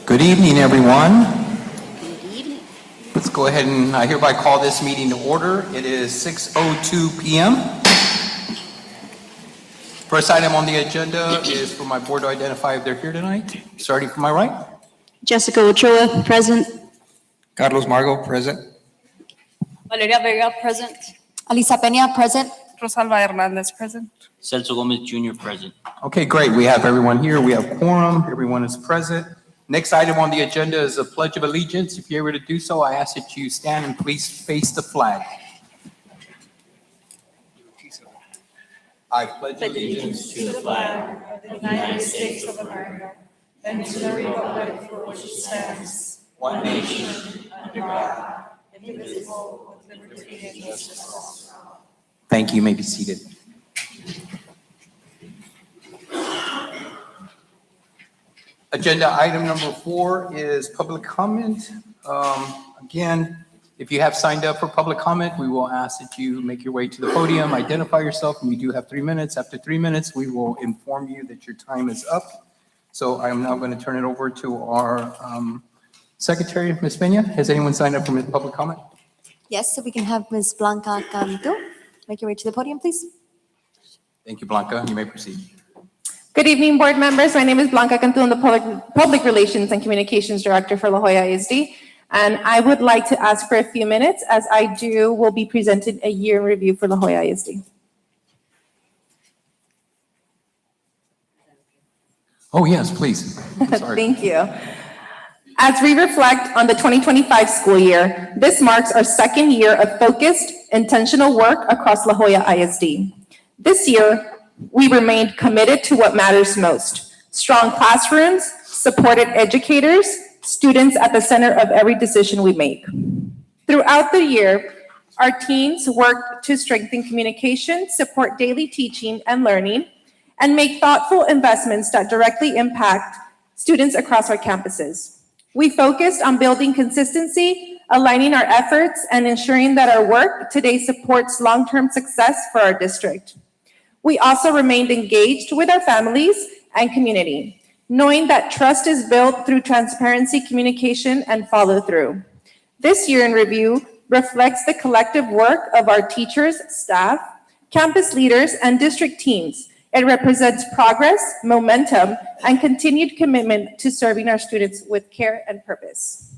Good evening, everyone. Good evening. Let's go ahead and I hereby call this meeting to order. It is 6:02 p.m. First item on the agenda is for my board to identify if they're here tonight. Starting from my right. Jessica Ochoa, present. Carlos Margo, present. Valeria Vega, present. Alisa Peña, present. Rosalba Hernandez, present. Celso Gomez Jr. present. Okay, great. We have everyone here. We have quorum. Everyone is present. Next item on the agenda is the Pledge of Allegiance. If you're able to do so, I ask that you stand and please face the flag. I pledge allegiance To the flag of the United States of America and to the republic for which it stands, one nation. under God, indivisible, with liberty and justice. Thank you. You may be seated. Agenda item number 4 is public comment. Again, if you have signed up for public comment, we will ask that you make your way to the podium, identify yourself, and you do have 3 minutes. After 3 minutes, we will inform you that your time is up. So I am now going to turn it over to our secretary, Ms. Peña. Has anyone signed up for public comment? Yes, so we can have Ms. Blanca Cantu. Make your way to the podium, please. Thank you, Blanca. You may proceed. Good evening, board members. My name is Blanca Cantu. I'm the Public Relations and Communications Director for La Jolla ISD. And I would like to ask for a few minutes, as I will be presenting a year in review for La Jolla ISD. Oh, yes, please. Sorry. Thank you. As we reflect on the 2025 school year, this marks our second year of focused, intentional work across La Jolla ISD. This year, we remained committed to what matters most: strong classrooms, supported educators, students at the center of every decision we make. Throughout the year, our teams worked to strengthen communication, support daily teaching and learning, and make thoughtful investments that directly impact students across our campuses. We focused on building consistency, aligning our efforts, and ensuring that our work today supports long-term success for our district. We also remained engaged with our families and community, knowing that trust is built through transparency, communication, and follow-through. This year in review reflects the collective work of our teachers, staff, campus leaders, and district teams. It represents progress, momentum, and continued commitment to serving our students with care and purpose.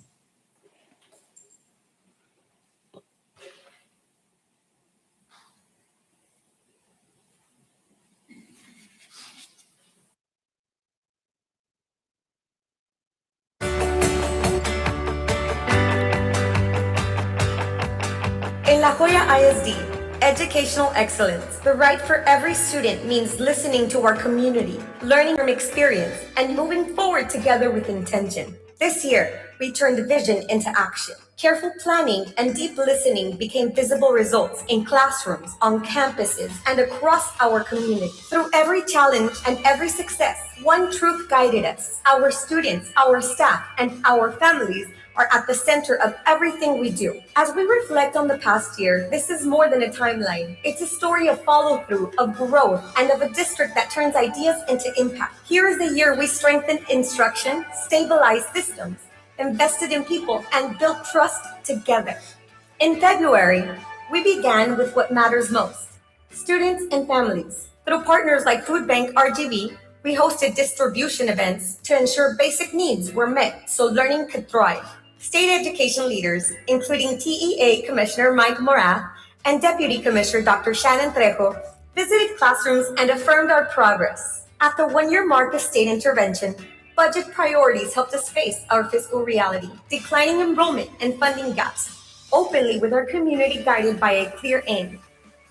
In La Jolla ISD, educational excellence, the right for every student means listening to our community, learning from experience, and moving forward together with intention. This year, we turned vision into action. Careful planning and deep listening became visible results in classrooms, on campuses, and across our community. Through every challenge and every success, one truth guided us: our students, our staff, and our families are at the center of everything we do. As we reflect on the past year, this is more than a timeline. It's a story of follow-through, of growth, and of a district that turns ideas into impact. Here is the year we strengthened instruction, stabilized systems, invested in people, and built trust together. In February, we began with what matters most: students and families. Through partners like Food Bank RGV, we hosted distribution events to ensure basic needs were met so learning could thrive. State education leaders, including TEA Commissioner Mike Morath and Deputy Commissioner Dr. Shannon Trejo, visited classrooms and affirmed our progress. At the one-year mark of state intervention, budget priorities helped us face our fiscal reality, declining enrollment and funding gaps, openly with our community guided by a clear aim: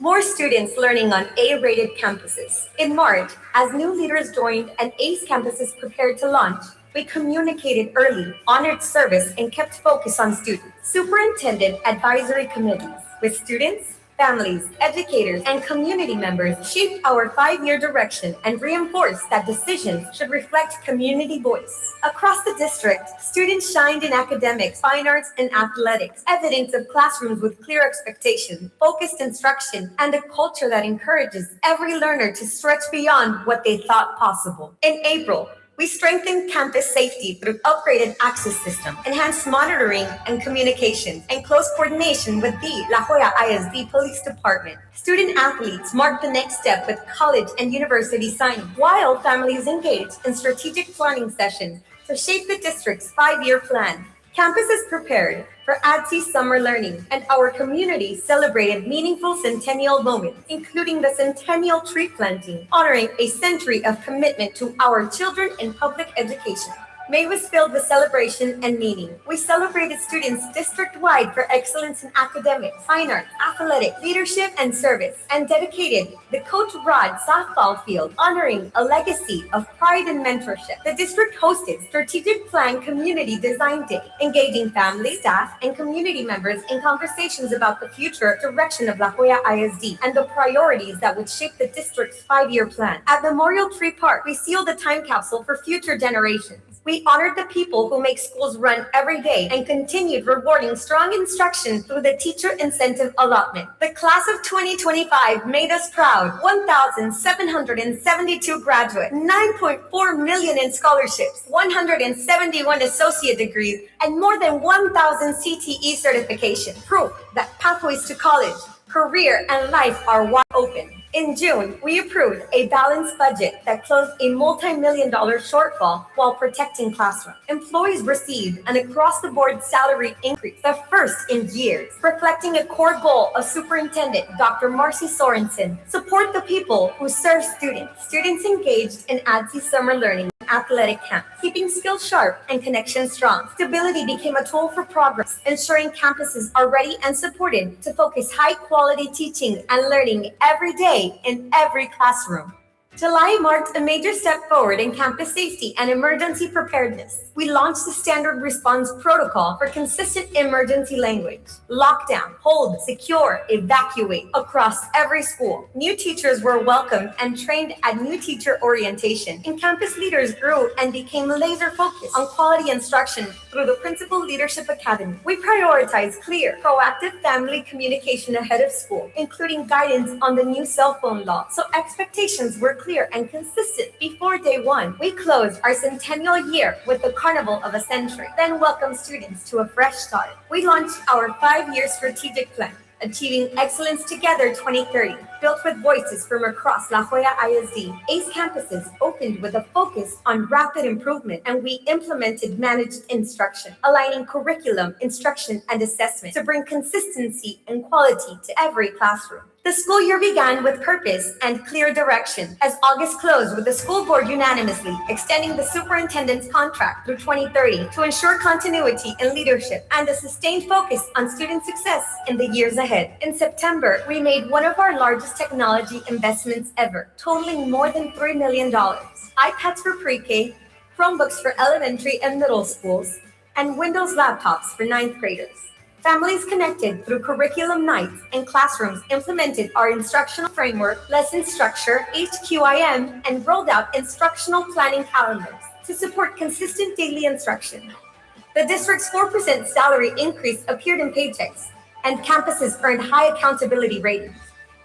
more students learning on A-rated campuses. In March, as new leaders joined and ACE campuses prepared to launch, we communicated early, honored service, and kept focus on students. Superintendent advisory committees with students, families, educators, and community members shaped our 5-year direction and reinforced that decisions should reflect community voice. Across the district, students shined in academics, fine arts, and athletics, evidence of classrooms with clear expectations, focused instruction, and a culture that encourages every learner to stretch beyond what they thought possible. In April, We strengthened campus safety through upgraded access system, enhanced monitoring and communications, and close coordination with the La Joya ISD Police Department. Student athletes marked the next step with college and university signing, while families engaged in strategic planning sessions to shape the district's 5-year plan. Campus is prepared for ADSI summer learning, and our community celebrated meaningful centennial moments, including the centennial tree planting, honoring a century of commitment to our children in public education. May was filled with celebration and meaning. We celebrated students district-wide for excellence in academics, fine arts, athletic, leadership, and service, and dedicated the Coach Rod softball field, honoring a legacy of pride and mentorship. The district hosted Strategic Plan Community Design Day, engaging families, staff, and community members in conversations about the future direction of La Joya ISD and the priorities that would shape the district's 5-year plan. At Memorial Tree Park, we sealed a time capsule for future generations. We honored the people who make schools run every day and continued rewarding strong instruction through the teacher incentive allotment. The class of 2025 made us proud. 1,772 graduates, 9.4 million in scholarships, 171 associate degrees, and more than 1,000 CTE certifications. Proof that pathways to college, career, and life are wide open. In June, we approved a balanced budget that closed a multi-million-dollar shortfall while protecting classrooms. Employees received an across-the-board salary increase, the first in years, reflecting a core goal of Superintendent Dr. Marcy Sorensen. Support the people who serve students. Students engaged in ADSI summer learning athletic camp, keeping skills sharp and connections strong. Stability became a tool for progress, ensuring campuses are ready and supported to focus high-quality teaching and learning every day in every classroom. July marked a major step forward in campus safety and emergency preparedness. We launched the standard response protocol for consistent emergency language. Lockdown, hold, secure, evacuate across every school. New teachers were welcomed and trained at new teacher orientation, and campus leaders grew and became laser focused on quality instruction through the Principal Leadership Academy. We prioritized clear, proactive family communication ahead of school, including guidance on the new cell phone law, so expectations were clear and consistent before day one. We closed our centennial year with the Carnival of a Century, then welcomed students to a fresh start. We launched our 5-year strategic plan, Achieving Excellence Together 2030, built with voices from across La Joya ISD. ACE campuses opened with a focus on rapid improvement, and we implemented managed instruction, aligning curriculum, instruction, and assessment to bring consistency and quality to every classroom. The school year began with purpose and clear direction, as August closed with the school board unanimously extending the superintendent's contract through 2030 to ensure continuity in leadership and a sustained focus on student success in the years ahead. In September, we made one of our largest technology investments ever, totaling more than $3 million. iPads for pre-K, Chromebooks for elementary and middle schools, and Windows laptops for 9th graders. Families connected through curriculum nights, and classrooms implemented our instructional framework, lesson structure, HQIM, and rolled out instructional planning calendars to support consistent daily instruction. The district's 4% salary increase appeared in paychecks, and campuses earned high accountability ratings,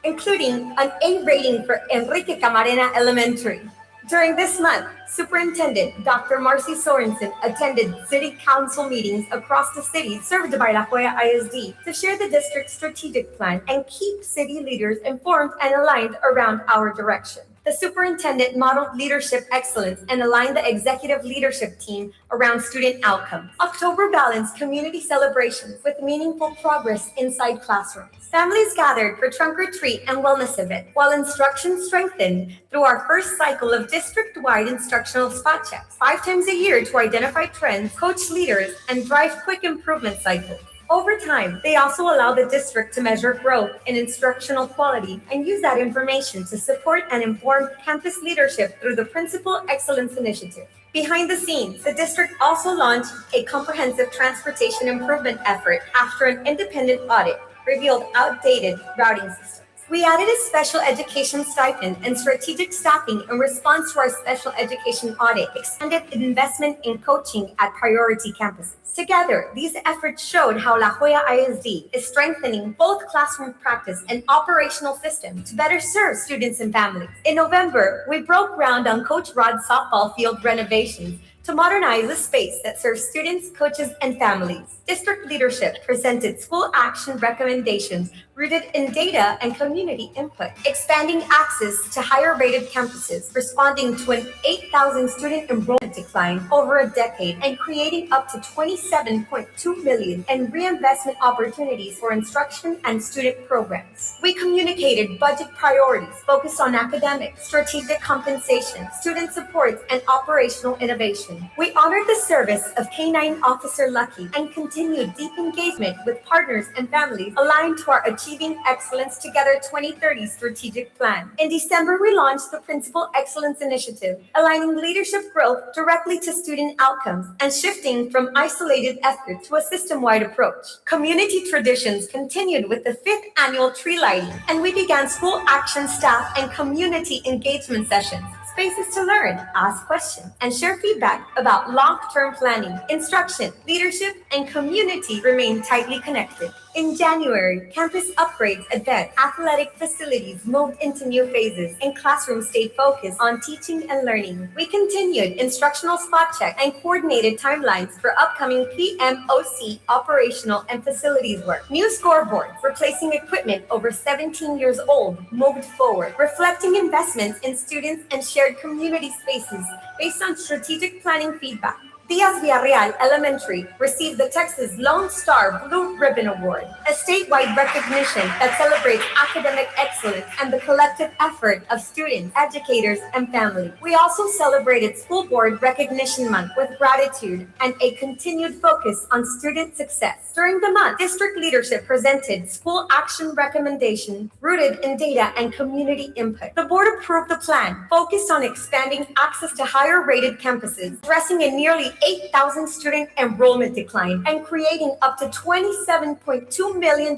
including an A rating for Enrique Camarena Elementary. During this month, Superintendent Dr. Marcy Sorensen attended City Council meetings across the city served by La Joya ISD to share the district's strategic plan and keep city leaders informed and aligned around our direction. The superintendent modeled leadership excellence and aligned the executive leadership team around student outcomes. October balanced community celebrations with meaningful progress inside classrooms. Families gathered for trunk or treat and wellness events, while instruction strengthened through our first cycle of district-wide instructional spot checks, 5 times a year to identify trends, coach leaders, and drive quick improvement cycles. Over time, they also allow the district to measure growth in instructional quality and use that information to support and inform campus leadership through the Principal Excellence Initiative. Behind the scenes, the district also launched a comprehensive transportation improvement effort after an independent audit revealed outdated routing systems. We added a special education stipend and strategic staffing in response to our special education audit, expanded investment in coaching at priority campuses. Together, these efforts showed how La Jolla ISD is strengthening both classroom practice and operational systems to better serve students and families. In November, we broke ground on Coach Rod's softball field renovations to modernize a space that serves students, coaches, and families. District leadership presented school action recommendations rooted in data and community input, expanding access to higher rated campuses, responding to an 8,000 student enrollment decline over a decade, and creating up to $27.2 million in reinvestment opportunities for instruction and student programs. We communicated budget priorities focused on academics, strategic compensation, student support, and operational innovation. We honored the service of K-9 Officer Lucky and continued deep engagement with partners and families aligned to our Achieving Excellence Together 2030 strategic plan. In December, we launched the Principal Excellence Initiative, aligning leadership growth directly to student outcomes and shifting from isolated effort to a system-wide approach. Community traditions continued with the 5th annual tree lighting, and we began school action staff and community engagement sessions. Spaces to learn, ask questions, and share feedback about long-term planning, instruction, leadership, and community remain tightly connected. In January, campus upgrades advanced, athletic facilities moved into new phases, and classrooms stayed focused on teaching and learning. We continued instructional spot check and coordinated timelines for upcoming PMOC operational and facilities work. New scoreboards, replacing equipment over 17 years old, moved forward, reflecting investments in students and shared community spaces based on strategic planning feedback. Diaz Villarreal Elementary received the Texas Lone Star Blue Ribbon Award, a statewide recognition that celebrates academic excellence and the collective effort of students, educators, and families. We also celebrated School Board Recognition Month with gratitude and a continued focus on student success. During the month, district leadership presented school action recommendations rooted in data and community input. The board approved the plan, focused on expanding access to higher-rated campuses, addressing a nearly 8,000 student enrollment decline, and creating up to $27.2 million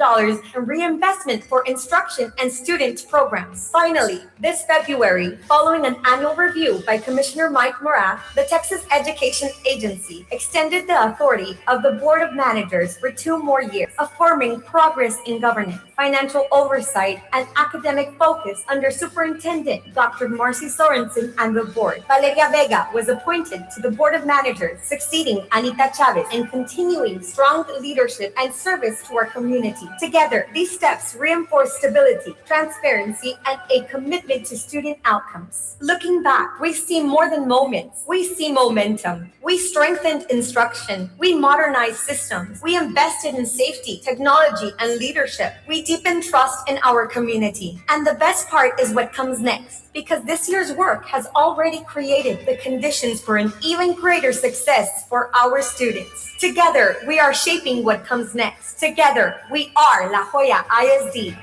in reinvestment for instruction and student programs. Finally, this February, following an annual review by Commissioner Mike Morath, the Texas Education Agency extended the authority of the Board of Managers for 2 more years, affirming progress in governance, financial oversight, and academic focus under Superintendent Dr. Marcy Sorensen and the board. Valeria Vega was appointed to the Board of Managers, succeeding Anita Chavez, and continuing strong leadership and service to our community. Together, these steps reinforce stability, transparency, and a commitment to student outcomes. Looking back, we see more than moments. We see momentum. We strengthened instruction. We modernized systems. We invested in safety, technology, and leadership. We deepened trust in our community. And the best part is what comes next, because this year's work has already created the conditions for an even greater success for our students. Together, we are shaping what comes next. Together, we are La Jolla ISD.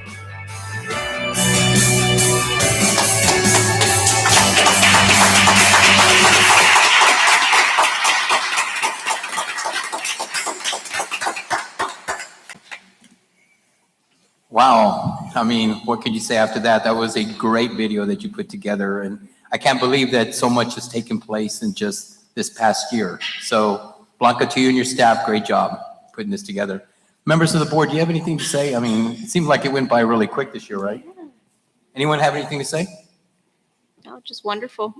Wow. I mean, what could you say after that? That was a great video that you put together. And I can't believe that so much has taken place in just this past year. So Blanca, to you and your staff, great job putting this together. Members of the board, do you have anything to say? I mean, it seems like it went by really quick this year, right? Anyone have anything to say? No, just wonderful.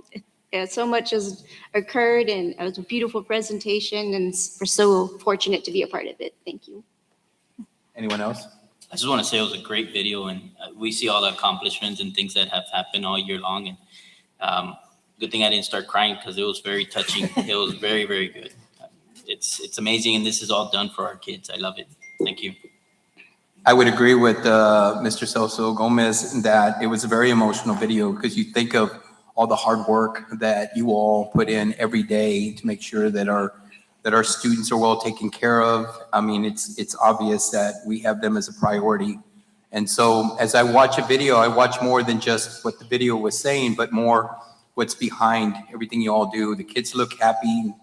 So much has occurred, and it was a beautiful presentation, and we're so fortunate to be a part of it. Thank you. Anyone else? I just want to say it was a great video, and we see all the accomplishments and things that have happened all year long. And good thing I didn't start crying because it was very touching. It was very, very good. It's amazing, and this is all done for our kids. I love it. Thank you. I would agree with Mr. Celso Gomez that it was a very emotional video because you think of all the hard work that you all put in every day to make sure that our students are well taken care of. I mean, it's obvious that we have them as a priority. And so as I watch a video, I watch more than just what the video was saying, but more what's behind everything you all do. The kids look happy.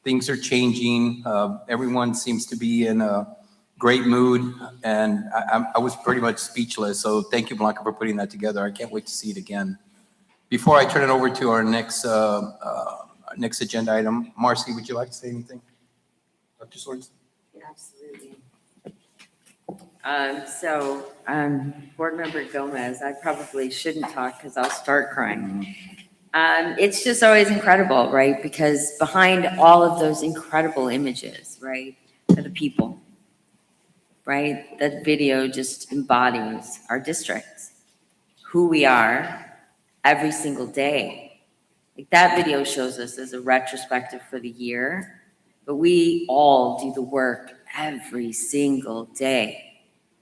Things are changing. Everyone seems to be in great mood, and I was pretty much speechless. So thank you, Blanca, for putting that together. I can't wait to see it again. Before I turn it over to our next agenda item, Marcy, would you like to say anything? Dr. Swords? Absolutely. Board Member Gomez, I probably shouldn't talk because I'll start crying. It's just always incredible, right? Because behind all of those incredible images, right, are the people, right? That video just embodies our district, who we are every single day. Like that video shows us as a retrospective for the year, but we all do the work every single day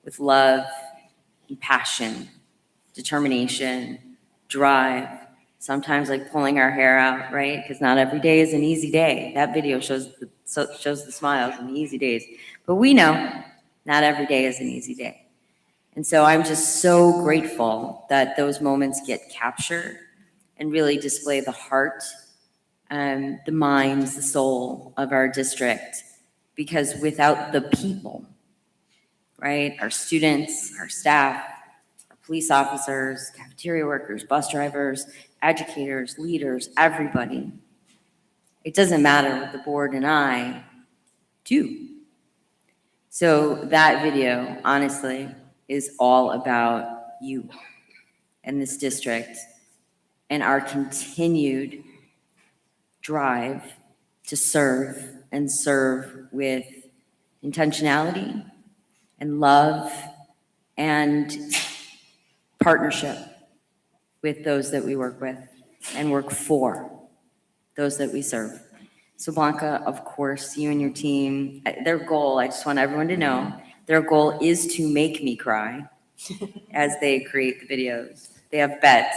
with love and passion, determination, drive, sometimes like pulling our hair out, right? Because not every day is an easy day. That video shows the smiles and the easy days. But we know not every day is an easy day. And so I'm just so grateful that those moments get captured and really display the heart, the minds, the soul of our district. Because without the people, right, our students, our staff, our police officers, cafeteria workers, bus drivers, educators, leaders, everybody, it doesn't matter what the board and I do. So that video, honestly, is all about you and this district and our continued drive to serve and serve with intentionality and love and partnership with those that we work with and work for those that we serve. So Blanca, of course, you and your team, their goal, I just want everyone to know, their goal is to make me cry as they create the videos. They have bets.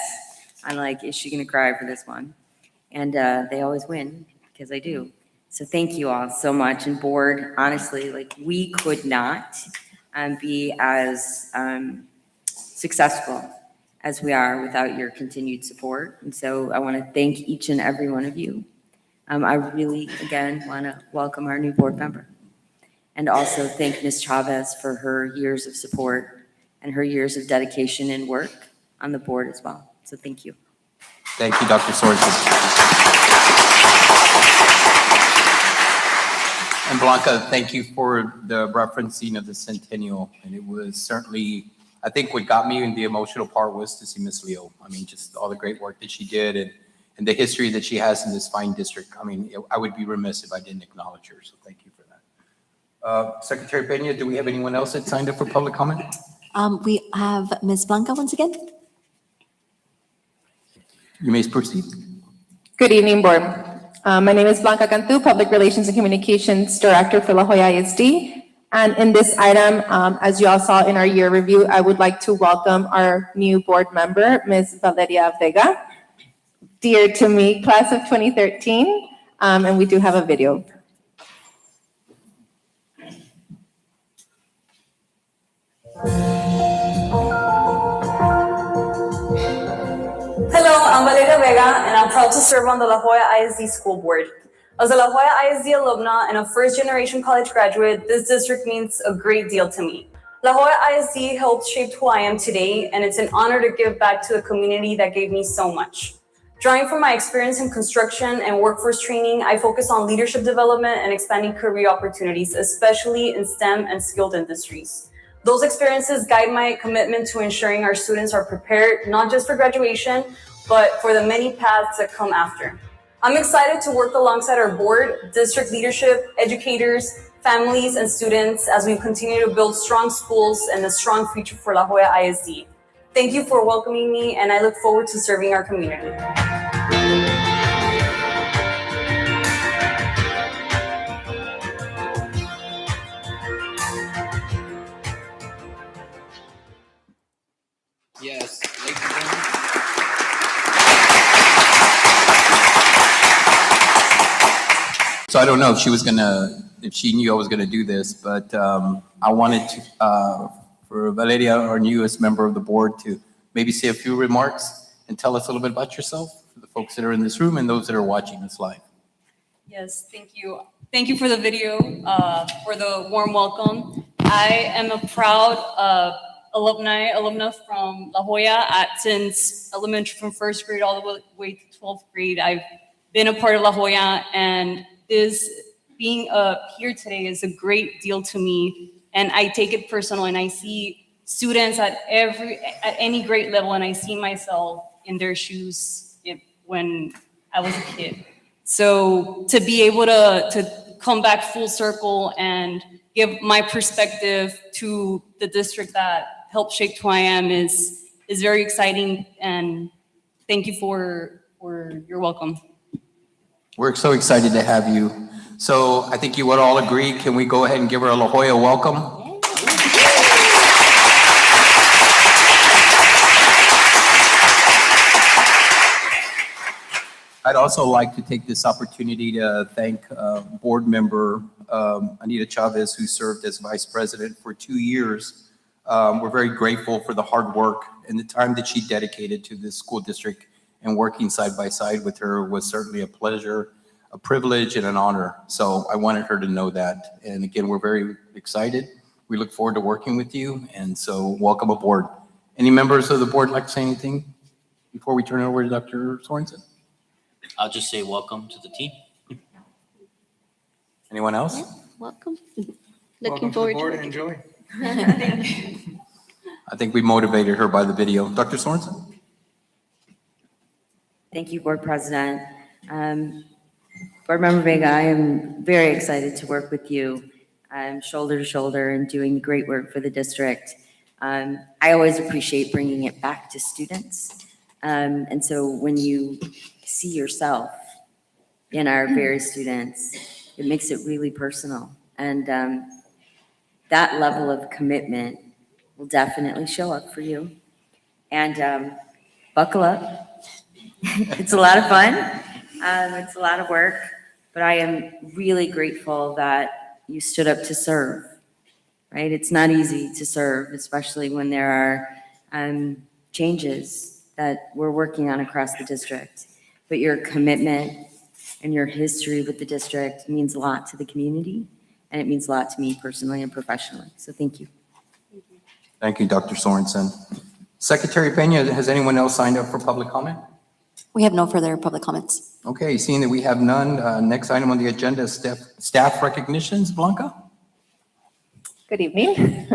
I'm like, is she gonna cry for this one? And they always win because I do. So thank you all so much. And board, honestly, like we could not be as successful as we are without your continued support. And so I want to thank each and every one of you. I really, again, want to welcome our new board member and also thank Ms. Chavez for her years of support and her years of dedication and work on the board as well. So thank you. Thank you, Dr. Swords. And Blanca, thank you for the referencing of the centennial. And it was certainly, I think what got me in the emotional part was to see Miss Leo. I mean, just all the great work that she did and the history that she has in this fine district. I mean, I would be remiss if I didn't acknowledge her. So thank you for that. Secretary Peña, do we have anyone else that signed up for public comment? We have Ms. Blanca once again. You may proceed. Good evening, board. My name is Blanca Cantu, Public Relations and Communications Director for La Jolla ISD. And in this item, as you all saw in our year review, I would like to welcome our new board member, Ms. Valeria Vega. Dear to me, class of 2013, and we do have a video. Hello, I'm Valeria Vega, and I'm proud to serve on the La Jolla ISD School Board. As a La Jolla ISD alumna and a first-generation college graduate, this district means a great deal to me. La Jolla ISD helped shape who I am today, and it's an honor to give back to the community that gave me so much. Drawing from my experience in construction and workforce training, I focus on leadership development and expanding career opportunities, especially in STEM and skilled industries. Those experiences guide my commitment to ensuring our students are prepared, not just for graduation, but for the many paths that come after. I'm excited to work alongside our board, district leadership, educators, families, and students as we continue to build strong schools and a strong future for La Jolla ISD. Thank you for welcoming me, and I look forward to serving our community. Yes, ladies and gentlemen. So I don't know if she was if she knew I was gonna do this, but I wanted to, for Valeria, our newest member of the board, to maybe say a few remarks and tell us a little bit about yourself for the folks that are in this room and those that are watching us live. Yes, thank you. Thank you for the video, for the warm welcome. I am a proud alumna from La Jolla. Since elementary, from first grade all the way to 12th grade, I've been a part of La Jolla, and this being here today is a great deal to me. And I take it personal, and I see students at any grade level, and I see myself in their shoes when I was a kid. So to be able to come back full circle and give my perspective to the district that helped shape who I am is very exciting. And thank you for your welcome. We're so excited to have you. So I think you would all agree, can we go ahead and give her a La Jolla welcome? I'd also like to take this opportunity to thank board member Anita Chavez, who served as vice president for 2 years. We're very grateful for the hard work and the time that she dedicated to this school district, and working side by side with her was certainly a pleasure, a privilege, and an honor. So I wanted her to know that. And again, we're very excited. We look forward to working with you, and so welcome aboard. Any members of the board like to say anything before we turn it over to Dr. Sorensen? I'll just say welcome to the team. Anyone else? Welcome. Looking forward to it. Enjoy. I think we motivated her by the video. Dr. Sorensen? Thank you, Board President. Board Member Vega, I am very excited to work with you shoulder to shoulder and doing great work for the district. I always appreciate bringing it back to students. And so when you see yourself in our various students, it makes it really personal. And that level of commitment will definitely show up for you. And buckle up. It's a lot of fun. It's a lot of work, but I am really grateful that you stood up to serve, right? It's not easy to serve, especially when there are changes that we're working on across the district. But your commitment and your history with the district means a lot to the community, and it means a lot to me personally and professionally. So thank you. Thank you, Dr. Sorensen. Secretary Peña, has anyone else signed up for public comment? We have no further public comments. Okay, seeing that we have none, next item on the agenda is staff recognitions. Blanca? Good evening.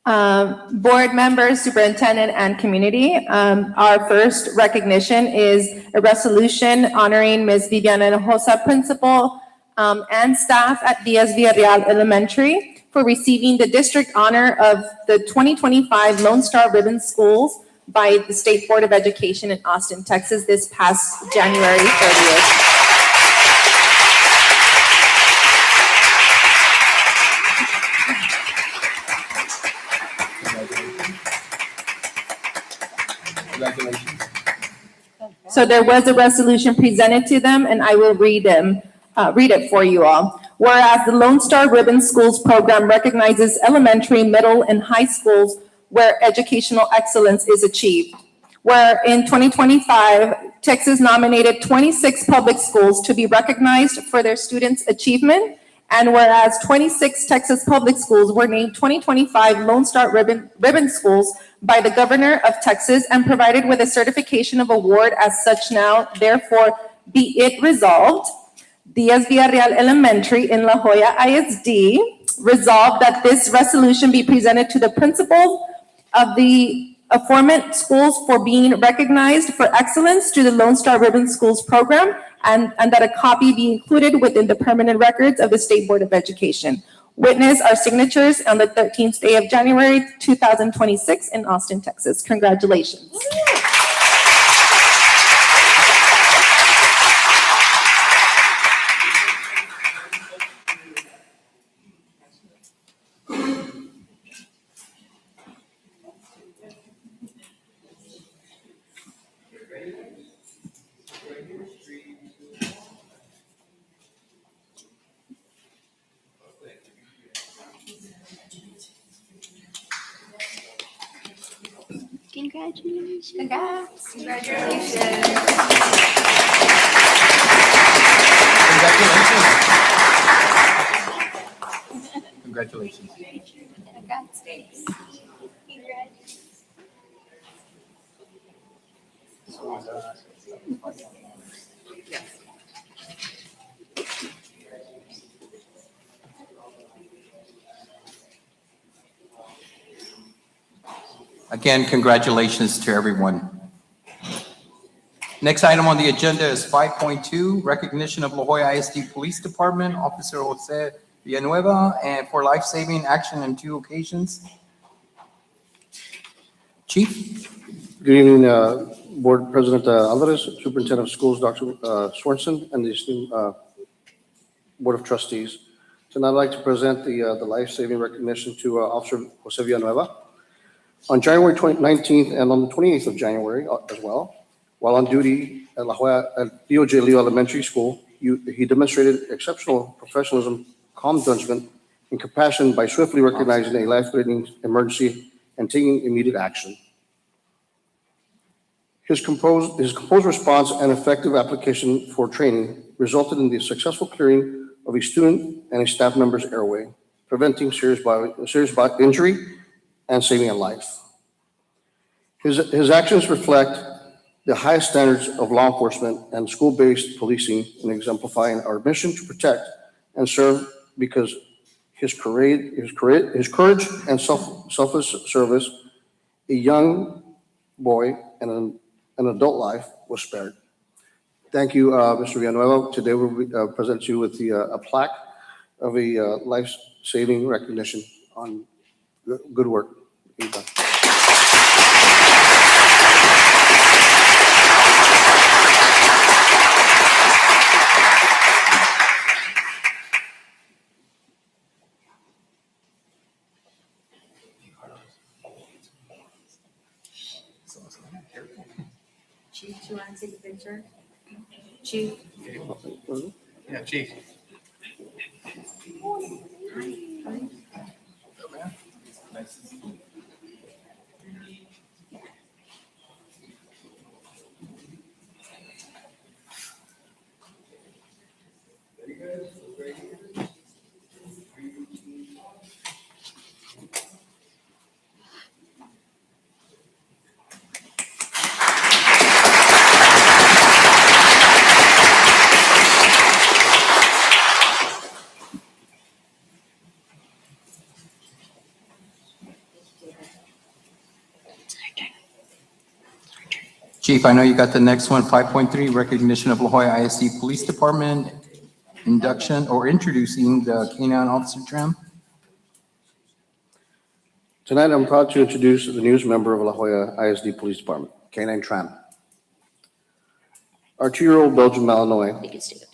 Board members, superintendent, and community. Our first recognition is a resolution honoring Ms. Viviana Hinojosa, principal and staff at Diaz Villarreal Elementary, for receiving the district honor of the 2025 Lone Star Ribbon Schools by the State Board of Education in Austin, Texas, this past January 30th. Congratulations. So there was a resolution presented to them, and I will read it for you all. Whereas the Lone Star Ribbon Schools program recognizes elementary, middle, and high schools where educational excellence is achieved. Where in 2025, Texas nominated 26 public schools to be recognized for their students' achievement, and whereas 26 Texas public schools were named 2025 Lone Star Ribbon Schools by the Governor of Texas and provided with a certification of award as such now, therefore be it resolved, Diaz Villarreal Elementary in La Jolla ISD resolved that this resolution be presented to the principals of the aforementioned schools for being recognized for excellence through the Lone Star Ribbon Schools program, and that a copy be included within the permanent records of the State Board of Education. Witness our signatures on the 13th day of January 2026 in Austin, Texas. Congratulations. Congratulations. Congrats. Congratulations. Congratulations. Again, congratulations to everyone. Next item on the agenda is 5.2, recognition of La Jolla ISD Police Department, Officer Jose Villanueva, and for life-saving action on 2 occasions. Chief? Good evening, Board President Alvarez, Superintendent of Schools, Dr. Swenson, and the esteemed Board of Trustees. Tonight, I'd like to present the life-saving recognition to Officer Jose Villanueva. On January 19th and on the 28th of January as well, while on duty at La Jolla, at DOJ Leo Elementary School, he demonstrated exceptional professionalism, calm judgment, and compassion by swiftly recognizing a life-threatening emergency and taking immediate action. His composed response and effective application for training resulted in the successful clearing of a student and a staff member's airway, preventing serious body injury and saving a life. His actions reflect the highest standards of law enforcement and school-based policing in exemplifying our mission to protect and serve, because his courage and selfless service, a young boy and an adult life was spared. Thank you, Mr. Villanueva. Today we'll present you with a plaque of a life-saving recognition on good work you've done. Chief, do you want to take a picture? Chief? Yeah, Chief. Chief, I know you got the next one, 5.3, recognition of La Jolla ISD Police Department induction or introducing the K-9 officer tram. Tonight, I'm proud to introduce the newest member of La Jolla ISD Police Department, K-9 Tram. Our 2-year-old Belgian Malinois You can stay up.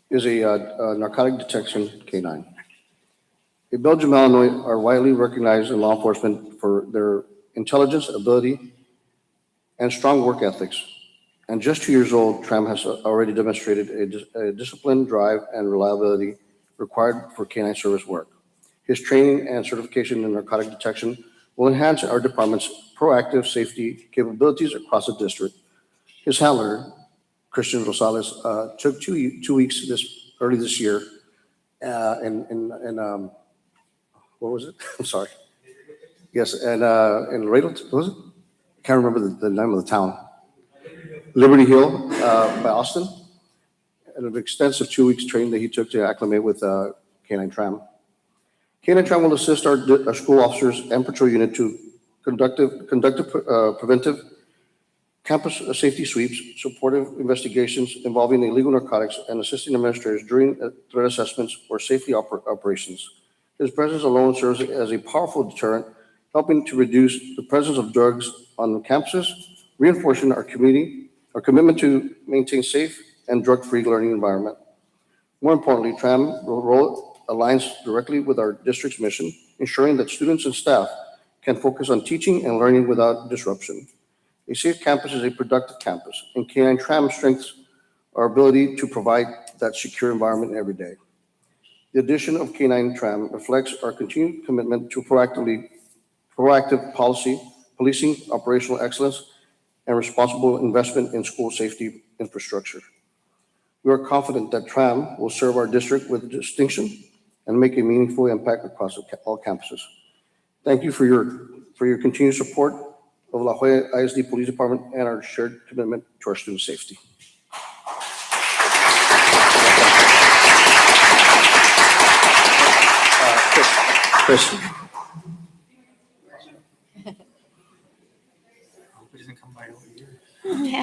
is a narcotic detection K-9. A Belgian Malinois are widely recognized in law enforcement for their intelligence, ability, and strong work ethics. And just 2 years old, Tram has already demonstrated a discipline, drive, and reliability required for K-9 service work. His training and certification in narcotic detection will enhance our department's proactive safety capabilities across the district. His handler, Christian Rosales, took 2 weeks early this year what was it? I'm sorry. Yes, and in Radel, what was it? I can't remember the name of the town. Liberty Hill by Austin, and an extensive 2 weeks training that he took to acclimate with K-9 Tram. K-9 Tram will assist our school officers and patrol unit to conduct preventive campus safety sweeps, supportive investigations involving illegal narcotics, and assisting administrators during threat assessments or safety operations. His presence alone serves as a powerful deterrent, helping to reduce the presence of drugs on the campuses, reinforcing our commitment to maintain safe and drug-free learning environment. More importantly, Tram role aligns directly with our district's mission, ensuring that students and staff can focus on teaching and learning without disruption. A safe campus is a productive campus, and K-9 Tram strengthens our ability to provide that secure environment every day. The addition of K-9 Tram reflects our continued commitment to proactive policy, policing, operational excellence, and responsible investment in school safety infrastructure. We are confident that Tram will serve our district with distinction and make a meaningful impact across all campuses. Thank you for your continued support of La Jolla ISD Police Department and our shared commitment to our student safety. Chris.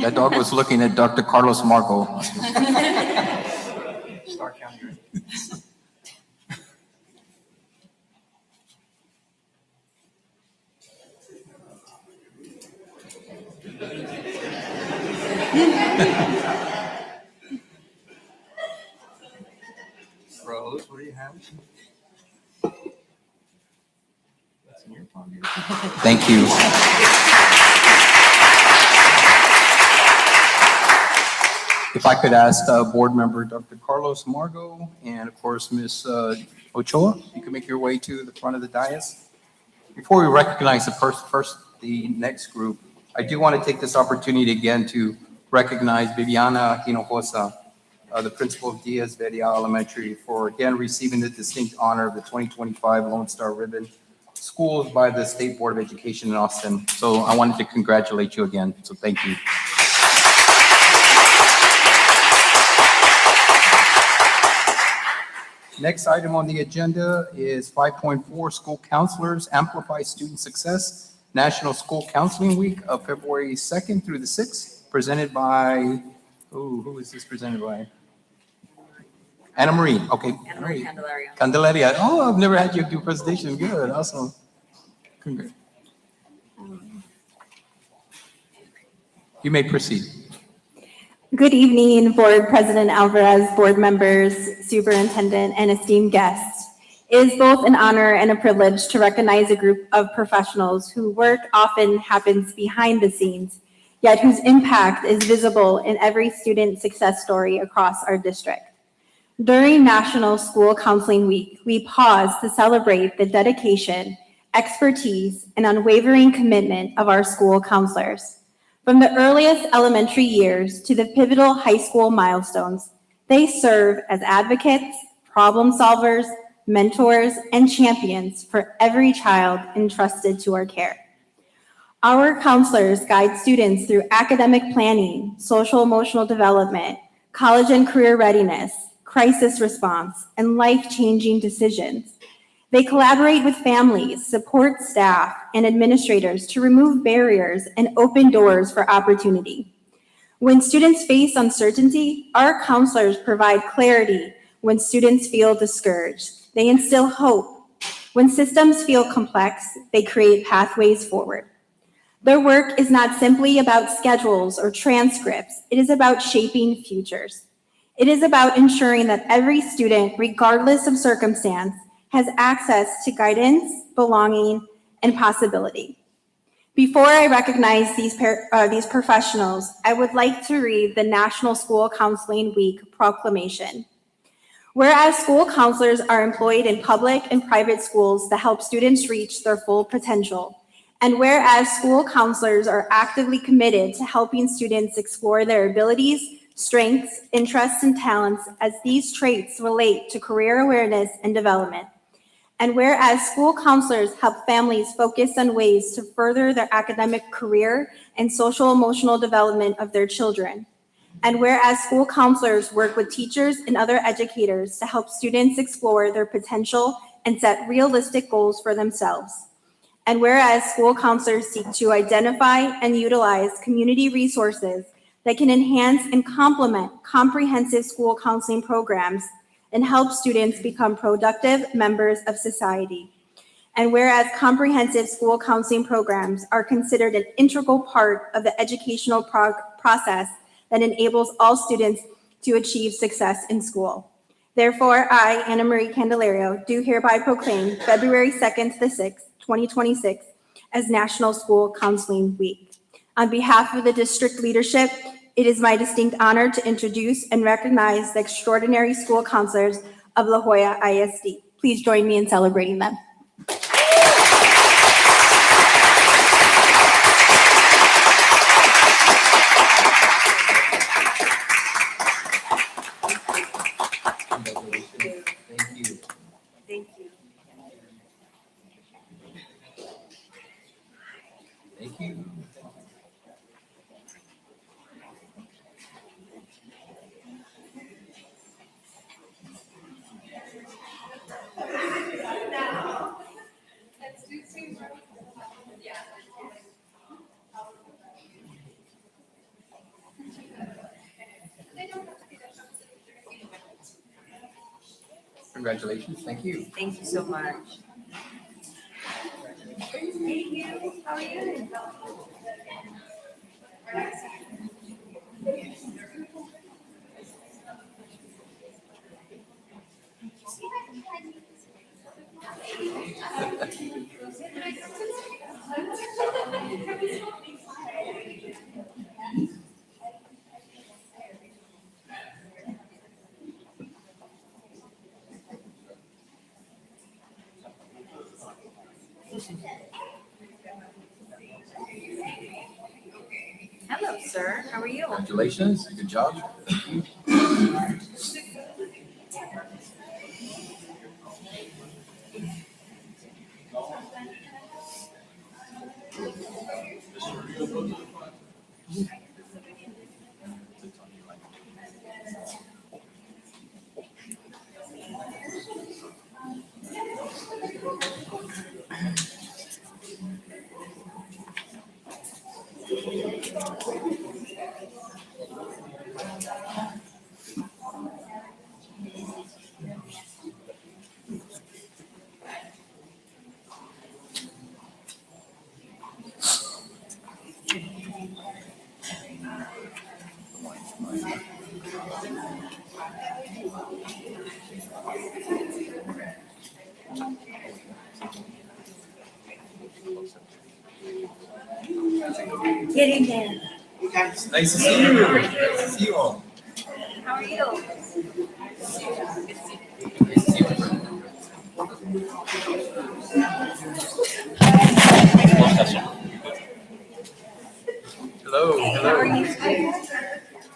That dog was looking at Dr. Carlos Marco. Stark County, right? Rose, what do you have? That's in your pocket. Thank you. If I could ask Board Member Dr. Carlos Margo and of course Ms. Ochoa, you can make your way to the front of the dais. Before we recognize the next group, I do want to take this opportunity again to recognize Viviana Hinojosa, the principal of Diaz Veria Elementary, for again receiving the distinct honor of the 2025 Lone Star Ribbon Schools by the State Board of Education in Austin. So I wanted to congratulate you again. So thank you. Next item on the agenda is 5.4 School Counselors Amplify Student Success National School Counseling Week of February 2nd through the 6th, presented by, who is this presented by? Anna Marie. Okay. Anna Marie Candelaria. Candelaria. Oh, I've never had you do a presentation. Good. Awesome. Congrats. You may proceed. Good evening, Board President Alvarez, board members, superintendent, and esteemed guests. It is both an honor and a privilege to recognize a group of professionals whose work often happens behind the scenes, yet whose impact is visible in every student success story across our district. During National School Counseling Week, we pause to celebrate the dedication, expertise, and unwavering commitment of our school counselors. From the earliest elementary years to the pivotal high school milestones, they serve as advocates, problem solvers, mentors, and champions for every child entrusted to our care. Our counselors guide students through academic planning, social emotional development, college and career readiness, crisis response, and life-changing decisions. They collaborate with families, support staff, and administrators to remove barriers and open doors for opportunity. When students face uncertainty, our counselors provide clarity when students feel discouraged. They instill hope. When systems feel complex, they create pathways forward. Their work is not simply about schedules or transcripts. It is about shaping futures. It is about ensuring that every student, regardless of circumstance, has access to guidance, belonging, and possibility. Before I recognize these professionals, I would like to read the National School Counseling Week proclamation. Whereas school counselors are employed in public and private schools to help students reach their full potential, and whereas school counselors are actively committed to helping students explore their abilities, strengths, interests, and talents as these traits relate to career awareness and development. And whereas school counselors help families focus on ways to further their academic career and social emotional development of their children. And whereas school counselors work with teachers and other educators to help students explore their potential and set realistic goals for themselves. And whereas school counselors seek to identify and utilize community resources that can enhance and complement comprehensive school counseling programs and help students become productive members of society. And whereas comprehensive school counseling programs are considered an integral part of the educational process that enables all students to achieve success in school. Therefore, I, Anna Marie Candelario, do hereby proclaim February 2nd to the 6th, 2026 as National School Counseling Week. On behalf of the district leadership, it is my distinct honor to introduce and recognize the extraordinary school counselors of La Jolla ISD. Please join me in celebrating them. Thank you. Thank you. Congratulations. Thank you. Thank you so much. Hello, sir. How are you? Congratulations. Good job. Get in there. Nice to see you. Nice to see you all. How are you? Hello. Hello.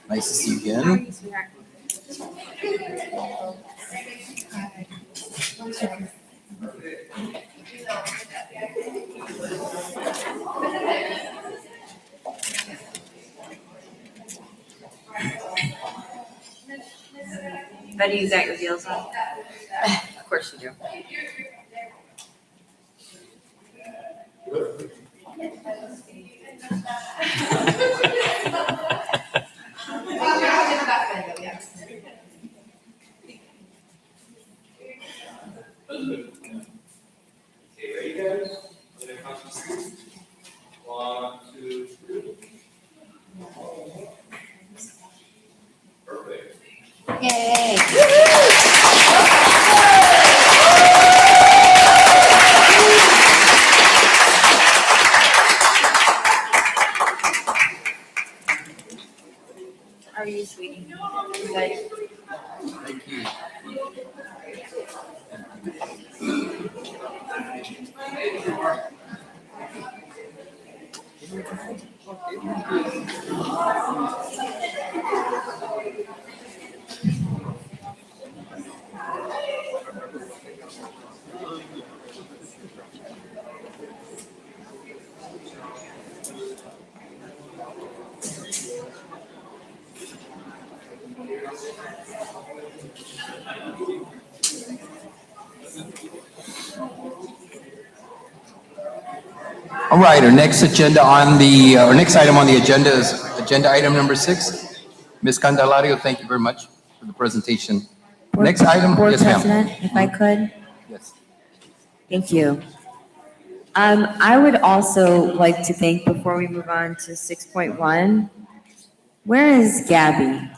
Nice to see you again. Betty, you got your heels on? Of course you do. Okay, ready guys? I'm gonna count to 3. 1, 2, 3. Perfect. Yay. How are you, sweetie? Good. Thank you. All right, our next item on the agenda is agenda item number 6. Ms. Candelario, thank you very much for the presentation. Next item, Board yes, ma'am. President, if I could. Yes. Thank you. I would also like to thank, before we move on to 6.1, where is Gabby?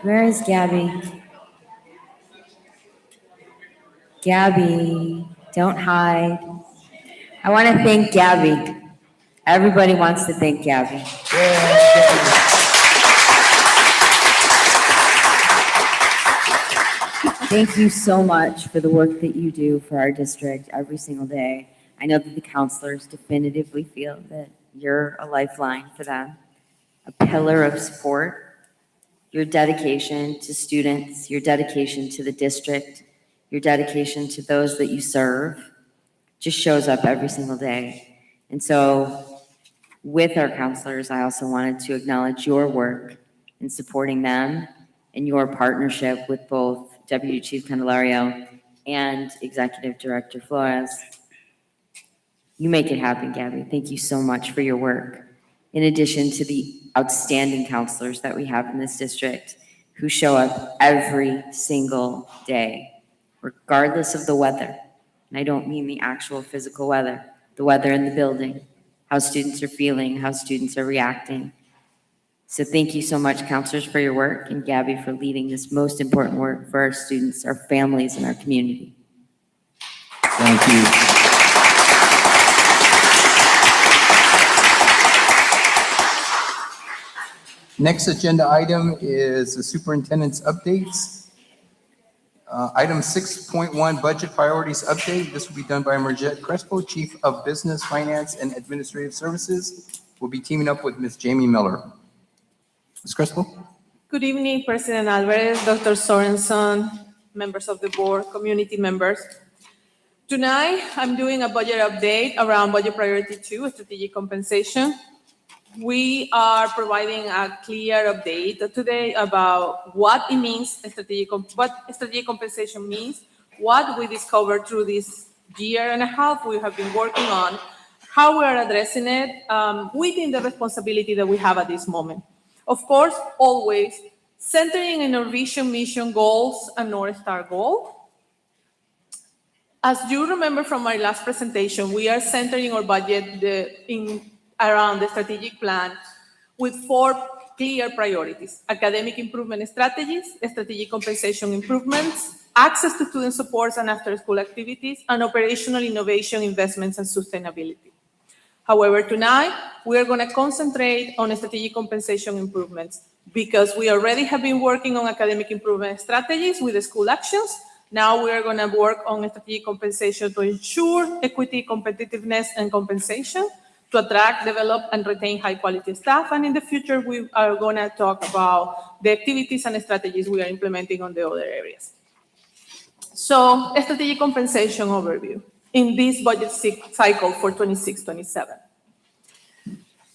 Where is Gabby? Gabby, don't hide. I want to thank Gabby. Everybody wants to thank Gabby. Thank you so much for the work that you do for our district every single day. I know that the counselors definitively feel that you're a lifeline for them, a pillar of support. Your dedication to students, your dedication to the district, your dedication to those that you serve just shows up every single day. And so with our counselors, I also wanted to acknowledge your work in supporting them and your partnership with both Deputy Chief Candelario and Executive Director Flores. You make it happen, Gabby. Thank you so much for your work. In addition to the outstanding counselors that we have in this district who show up every single day regardless of the weather. And I don't mean the actual physical weather, the weather in the building, how students are feeling, how students are reacting. So thank you so much, counselors, for your work, and Gabby for leading this most important work for our students, our families, and our community. Thank you. Next agenda item is the superintendent's updates. Item 6.1, budget priorities update. This will be done by Marjette Crespo, Chief of Business, Finance, and Administrative Services. We'll be teaming up with Ms. Jamie Miller. Ms. Crespo? Good evening, President Alvarez, Dr. Sorensen, members of the board, community members. Tonight, I'm doing a budget update around budget priority 2, strategic compensation. We are providing a clear update today about what it means, what strategic compensation means, what we discovered through this year and a half we have been working on, how we are addressing it within the responsibility that we have at this moment. Of course, always centering in our vision, mission, goals, and North Star goal. As you remember from my last presentation, we are centering our budget around the strategic plan with 4 clear priorities: academic improvement strategies, strategic compensation improvements, access to student supports and after-school activities, and operational innovation, investments, and sustainability. However, tonight, we are going to concentrate on strategic compensation improvements because we already have been working on academic improvement strategies with the school actions. Now we are going to work on strategic compensation to ensure equity, competitiveness, and compensation, to attract, develop, and retain high-quality staff. And in the future, we are going to talk about the activities and strategies we are implementing on the other areas. So, strategic compensation overview in this budget cycle for 26-27.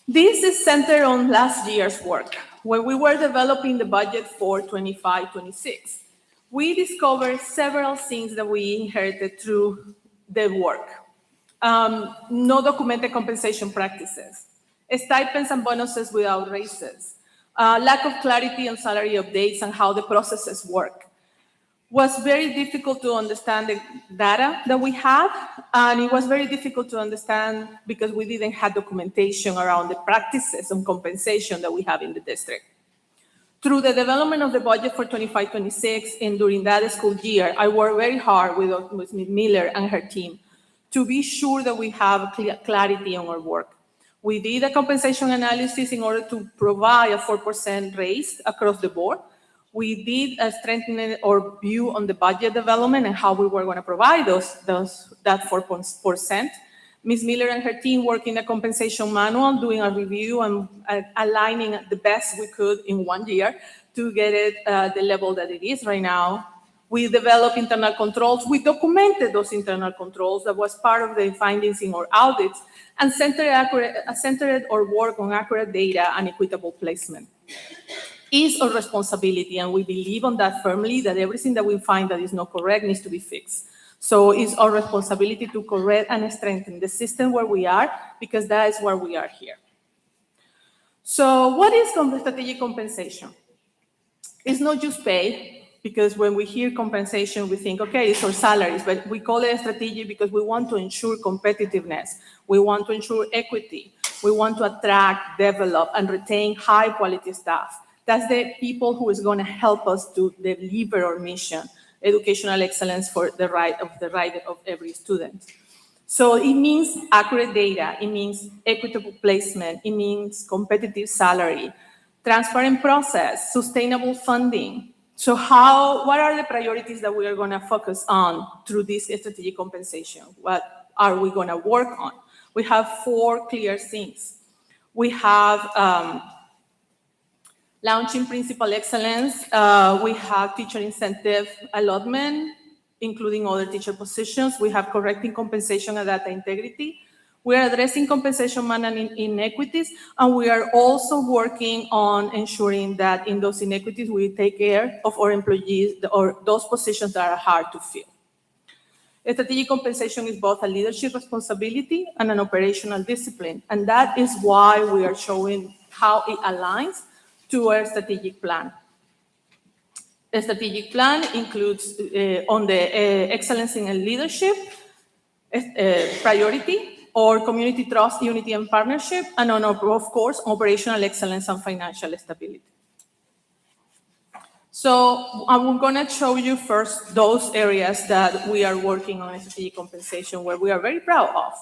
This is centered on last year's work. When we were developing the budget for 25-26, we discovered several things that we inherited through the work. No documented compensation practices, stipends and bonuses without raises, lack of clarity on salary updates and how the processes work. Was very difficult to understand the data that we had, and it was very difficult to understand because we didn't have documentation around the practices on compensation that we have in the district. Through the development of the budget for 25-26 and during that school year, I worked very hard with Ms. Miller and her team to be sure that we have clarity on our work. We did a compensation analysis in order to provide a 4% raise across the board. We did a strengthening or view on the budget development and how we were going to provide that 4%. Ms. Miller and her team worked in a compensation manual, doing a review and aligning the best we could in 1 year to get it the level that it is right now. We developed internal controls. We documented those internal controls. That was part of the findings in our audits, and centered our work on accurate data and equitable placement. Is our responsibility, and we believe on that firmly, that everything that we find that is not correct needs to be fixed. So it's our responsibility to correct and strengthen the system where we are, because that is where we are here. So what is strategic compensation? It's not just pay, because when we hear compensation, we think, okay, it's our salaries, but we call it strategic because we want to ensure competitiveness. We want to ensure equity. We want to attract, develop, and retain high-quality staff. That's the people who is going to help us to deliver our mission, educational excellence for the right of every student. So it means accurate data, it means equitable placement, it means competitive salary, transparent process, sustainable funding. So what are the priorities that we are going to focus on through this strategic compensation? What are we going to work on? We have 4 clear things. We have launching principal excellence. We have teacher incentive allotment, including other teacher positions. We have correcting compensation and data integrity. We are addressing compensation management inequities, and we are also working on ensuring that in those inequities, we take care of our employees or those positions that are hard to fill. Strategic compensation is both a leadership responsibility and an operational discipline, and that is why we are showing how it aligns to our strategic plan. The strategic plan includes on the excellence in leadership, priority, or community trust, unity, and partnership, and on, of course, operational excellence and financial stability. So I'm going to show you first those areas that we are working on strategic compensation where we are very proud of.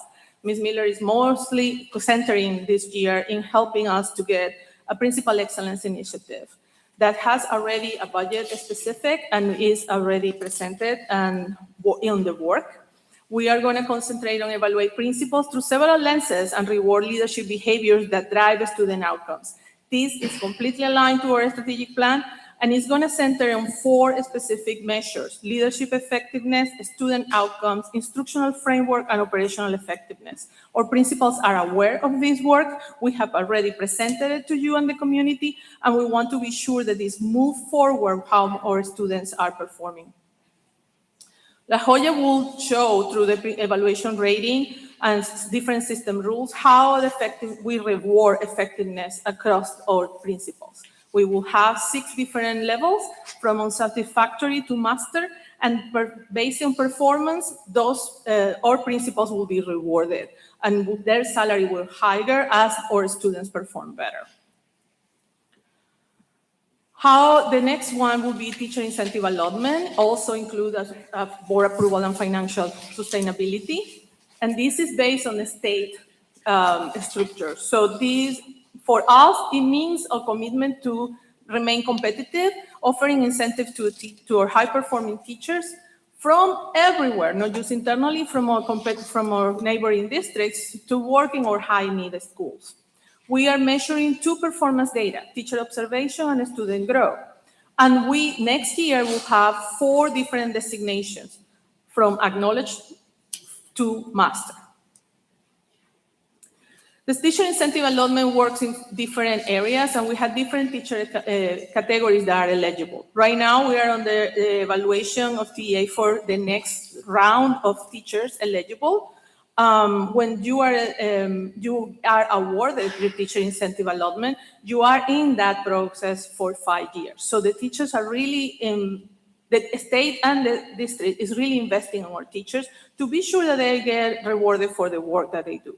Ms. Miller is mostly centering this year in helping us to get a principal excellence initiative that has already a budget specific and is already presented and in the work. We are going to concentrate on evaluate principles through several lenses and reward leadership behaviors that drive student outcomes. This is completely aligned to our strategic plan, and it's going to center on 4 specific measures: leadership effectiveness, student outcomes, instructional framework, and operational effectiveness. Our principals are aware of this work. We have already presented it to you and the community, and we want to be sure that this move forward how our students are performing. La Jolla will show through the evaluation rating and different system rules how effective we reward effectiveness across our principles. We will have 6 different levels from unsatisfactory to master, and based on performance, those our principals will be rewarded and their salary will higher as our students perform better. How the next one will be teacher incentive allotment, also include a board approval and financial sustainability. And this is based on the state structure. So this, for us, it means a commitment to remain competitive, offering incentives to our high-performing teachers from everywhere, not just internally, from our neighboring districts to work in our high-need schools. We are measuring 2 performance data, teacher observation and student growth. And we, next year, will have 4 different designations from acknowledged to master. The teacher incentive allotment works in different areas, and we have different teacher categories that are eligible. Right now, we are on the evaluation of TA for the next round of teachers eligible. When you are awarded the teacher incentive allotment, you are in that process for 5 years. So the teachers are really the state and the district is really investing in our teachers to be sure that they get rewarded for the work that they do.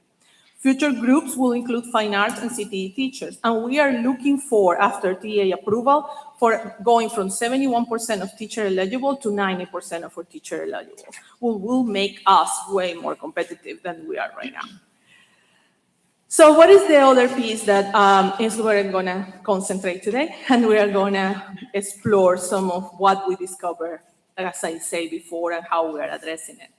Future groups will include fine arts and CTE teachers, and we are looking for, after TA approval, for going from 71% of teacher eligible to 90% of our teacher eligible, which will make us way more competitive than we are right now. So what is the other piece that is we're going to concentrate today? And we are going to explore some of what we discovered, as I said before, and how we are addressing it.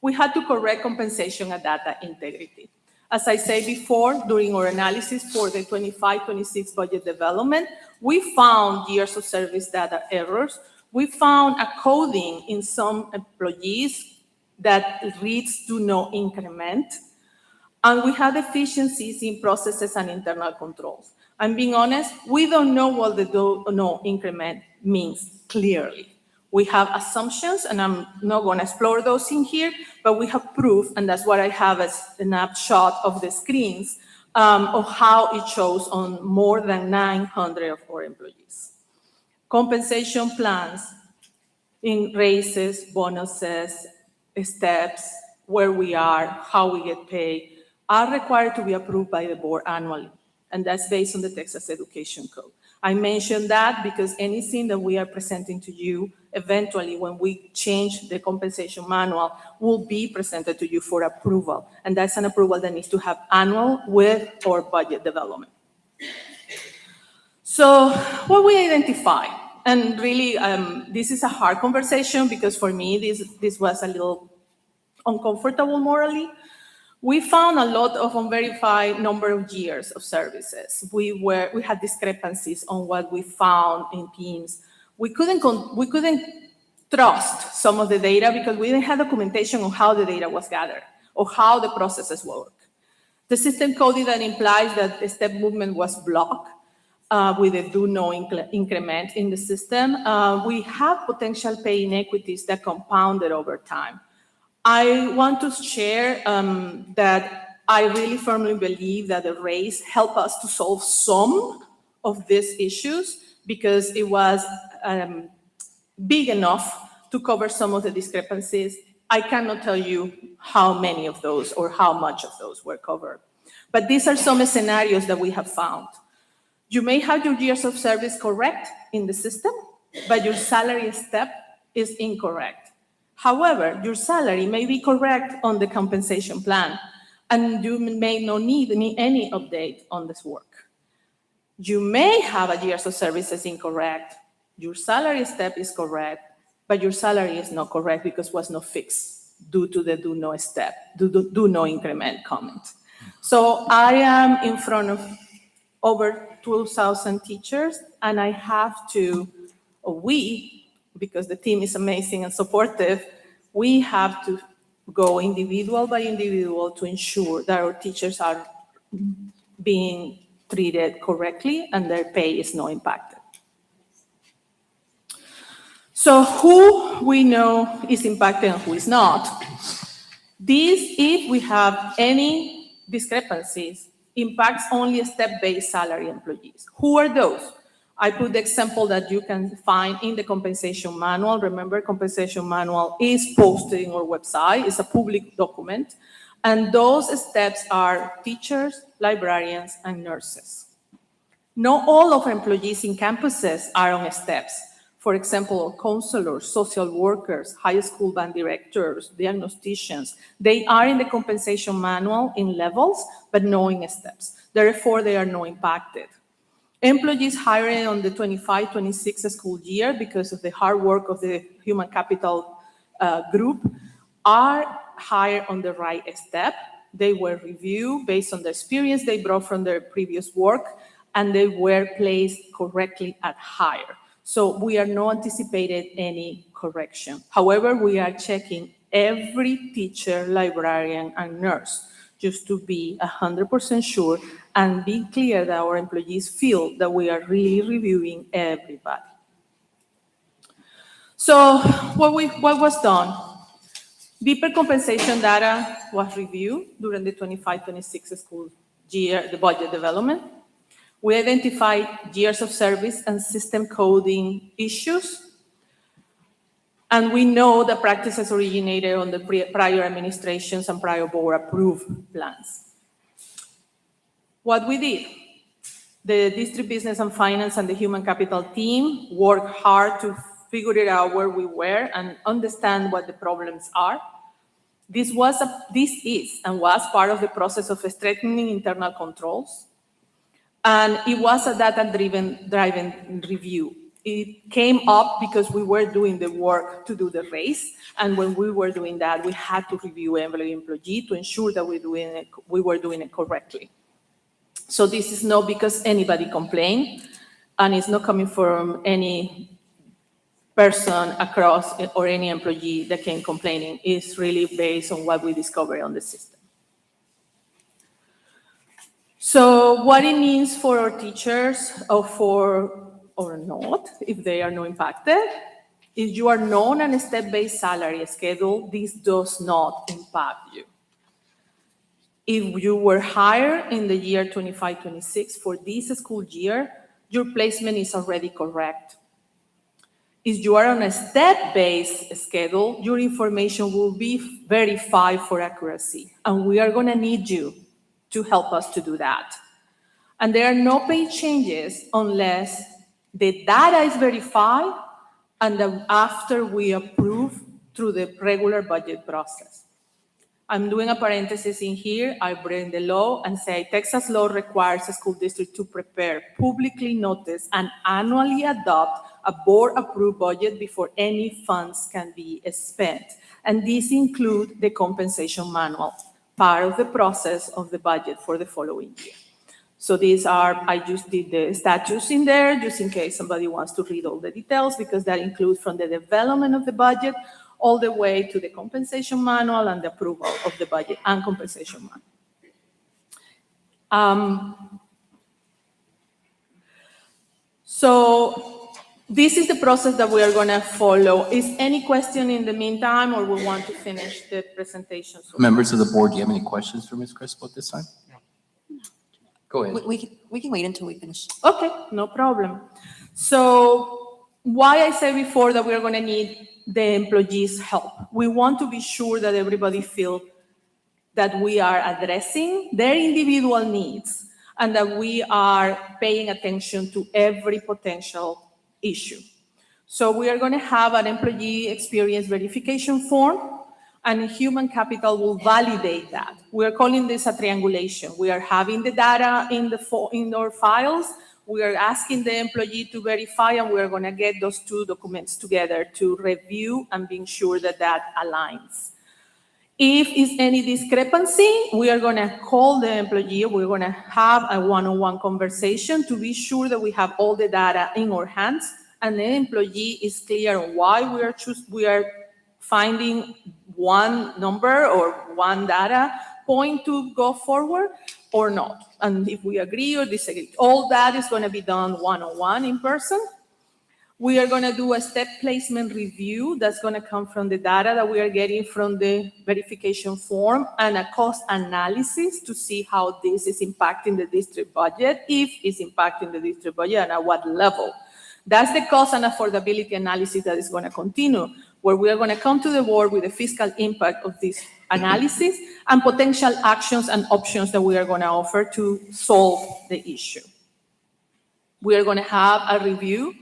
We had to correct compensation and data integrity. As I said before, during our analysis for the 25-26 budget development, we found years of service data errors. We found a coding in some employees that reads do no increment. And we had deficiencies in processes and internal controls. I'm being honest, we don't know what the do no increment means clearly. We have assumptions, and I'm not going to explore those in here, but we have proof, and that's what I have as a snapshot of the screens of how it shows on more than 900 of our employees. Compensation plans in raises, bonuses, steps, where we are, how we get paid, are required to be approved by the board annually, and that's based on the Texas Education Code. I mentioned that because anything that we are presenting to you, eventually when we change the compensation manual, will be presented to you for approval. And that's an approval that needs to have annual with our budget development. So what we identify, and really this is a hard conversation because for me, this was a little uncomfortable morally. We found a lot of unverified number of years of services. We had discrepancies on what we found in teams. We couldn't trust some of the data because we didn't have documentation on how the data was gathered or how the processes work. The system coding that implies that the step movement was blocked with a do no increment in the system. We have potential pay inequities that compounded over time. I want to share that I really firmly believe that the raise helped us to solve some of these issues because it was big enough to cover some of the discrepancies. I cannot tell you how many of those or how much of those were covered. But these are some scenarios that we have found. You may have your years of service correct in the system, but your salary step is incorrect. However, your salary may be correct on the compensation plan, and you may not need any update on this work. You may have a years of services incorrect, your salary step is correct, but your salary is not correct because it was not fixed due to the do no step, do no increment comment. So I am in front of over 2,000 teachers, and I have to, or we, because the team is amazing and supportive, we have to go individual by individual to ensure that our teachers are being treated correctly and their pay is not impacted. So who we know is impacted and who is not. This, if we have any discrepancies, impacts only step-based salary employees. Who are those? I put the example that you can find in the compensation manual. Remember, compensation manual is posted in our website. It's a public document. And those steps are teachers, librarians, and nurses. Not all of our employees in campuses are on steps. For example, counselors, social workers, high school band directors, diagnosticians, they are in the compensation manual in levels, but not in steps. Therefore, they are not impacted. Employees hired on the 25-26 school year because of the hard work of the human capital group are hired on the right step. They were reviewed based on the experience they brought from their previous work, and they were placed correctly at higher. So we are not anticipating any correction. However, we are checking every teacher, librarian, and nurse just to be 100% sure and be clear that our employees feel that we are really reviewing everybody. So what was done? Deeper compensation data was reviewed during the 25-26 school year, the budget development. We identified years of service and system coding issues. And we know the practices originated on the prior administrations and prior board approved plans. What we did, the district business and finance and the human capital team worked hard to figure it out where we were and understand what the problems are. This is and was part of the process of strengthening internal controls. And it was a data-driven review. It came up because we were doing the work to do the race. And when we were doing that, we had to review every employee to ensure that we were doing it correctly. So this is not because anybody complained, and it's not coming from any person across or any employee that came complaining. It's really based on what we discovered on the system. So what it means for our teachers or not, if they are not impacted, if you are known on a step-based salary schedule, this does not impact you. If you were hired in the year 25-26 for this school year, your placement is already correct. If you are on a step-based schedule, your information will be verified for accuracy, and we are going to need you to help us to do that. And there are no pay changes unless the data is verified and after we approve through the regular budget process. I'm doing a parenthesis in here. I bring the law and say Texas law requires a school district to prepare, publicly notice, and annually adopt a board-approved budget before any funds can be spent. And these include the compensation manual, part of the process of the budget for the following year. So these are, I just did the statutes in there, just in case somebody wants to read all the details, because that includes from the development of the budget all the way to the compensation manual and the approval of the budget and compensation manual. So this is the process that we are going to follow. Is any question in the meantime, or we want to finish the presentation? Members of the board, do you have any questions for Ms. Crespo at this time? Go ahead. We can wait until we finish. Okay, no problem. So Why I said before that we're going to need the employees' help. We want to be sure that everybody feels that we are addressing their individual needs and that we are paying attention to every potential issue. So we are going to have an employee experience verification form, and human capital will validate that. We are calling this a triangulation. We are having the data in our files. We are asking the employee to verify, and we are going to get those two documents together to review and being sure that that aligns. If is any discrepancy, we are going to call the employee. We're going to have a one-on-one conversation to be sure that we have all the data in our hands and the employee is clear on why we are finding one number or one data point to go forward or not. And if we agree or disagree, all that is going to be done one-on-one in person. We are going to do a step placement review that's going to come from the data that we are getting from the verification form and a cost analysis to see how this is impacting the district budget, if it's impacting the district budget and at what level. That's the cost and affordability analysis that is going to continue, where we are going to come to the board with the fiscal impact of this analysis and potential actions and options that we are going to offer to solve the issue. We are going to have a review,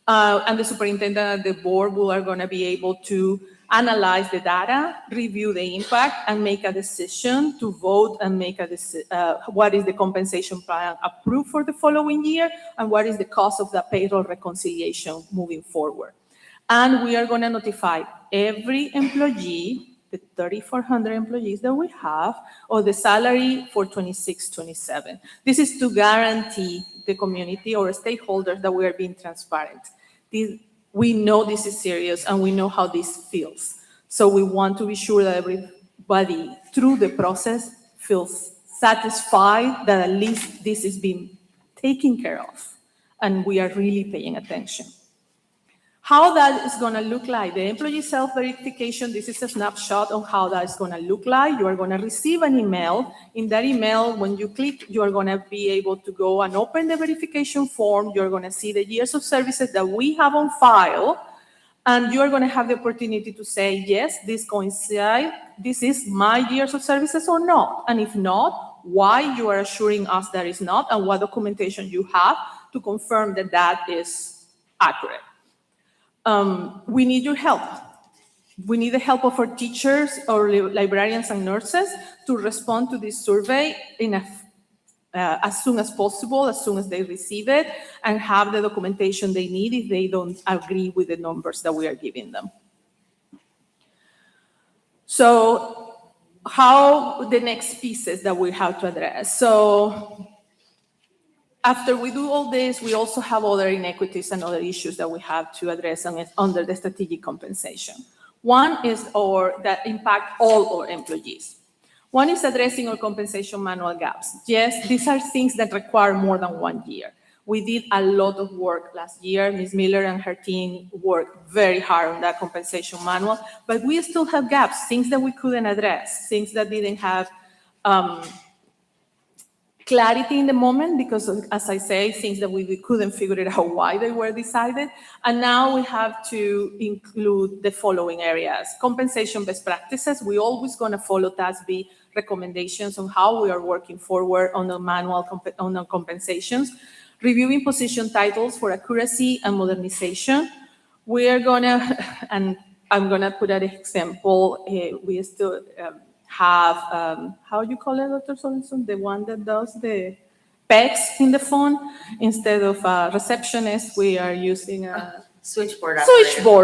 and the superintendent and the board are going to be able to analyze the data, review the impact, and make a decision to vote and make a what is the compensation plan approved for the following year, and what is the cost of the payroll reconciliation moving forward. And we are going to notify every employee, the 3,400 employees that we have, of the salary for 26-27. This is to guarantee the community or stakeholders that we are being transparent. We know this is serious and we know how this feels. So we want to be sure that everybody through the process feels satisfied that at least this is being taken care of and we are really paying attention. How that is going to look like, the employee self-verification, this is a snapshot on how that is going to look like. You are going to receive an email. In that email, when you click, you are going to be able to go and open the verification form. You're going to see the years of services that we have on file, and you are going to have the opportunity to say, yes, this coincides, this is my years of services or not. And if not, why you are assuring us that it's not, and what documentation you have to confirm that that is accurate. We need your help. We need the help of our teachers or librarians and nurses to respond to this survey as soon as possible, as soon as they receive it, and have the documentation they need if they don't agree with the numbers that we are giving them. So how the next pieces that we have to address. So after we do all this, we also have other inequities and other issues that we have to address under the strategic compensation. One is that impact all our employees. One is addressing our compensation manual gaps. Yes, these are things that require more than 1 year. We did a lot of work last year. Ms. Miller and her team worked very hard on that compensation manual, but we still have gaps, things that we couldn't address, things that didn't have clarity in the moment, because as I say, things that we couldn't figure it out why they were decided. And now we have to include the following areas. Compensation best practices. We always going to follow TASB recommendations on how we are working forward on the manual on the compensations. Reviewing position titles for accuracy and modernization. We are going to, and I'm going to put an example, we still have, how you call it, Dr. Sorensen? The one that does the PECs in the phone. Instead of a receptionist, we are using a Switchboard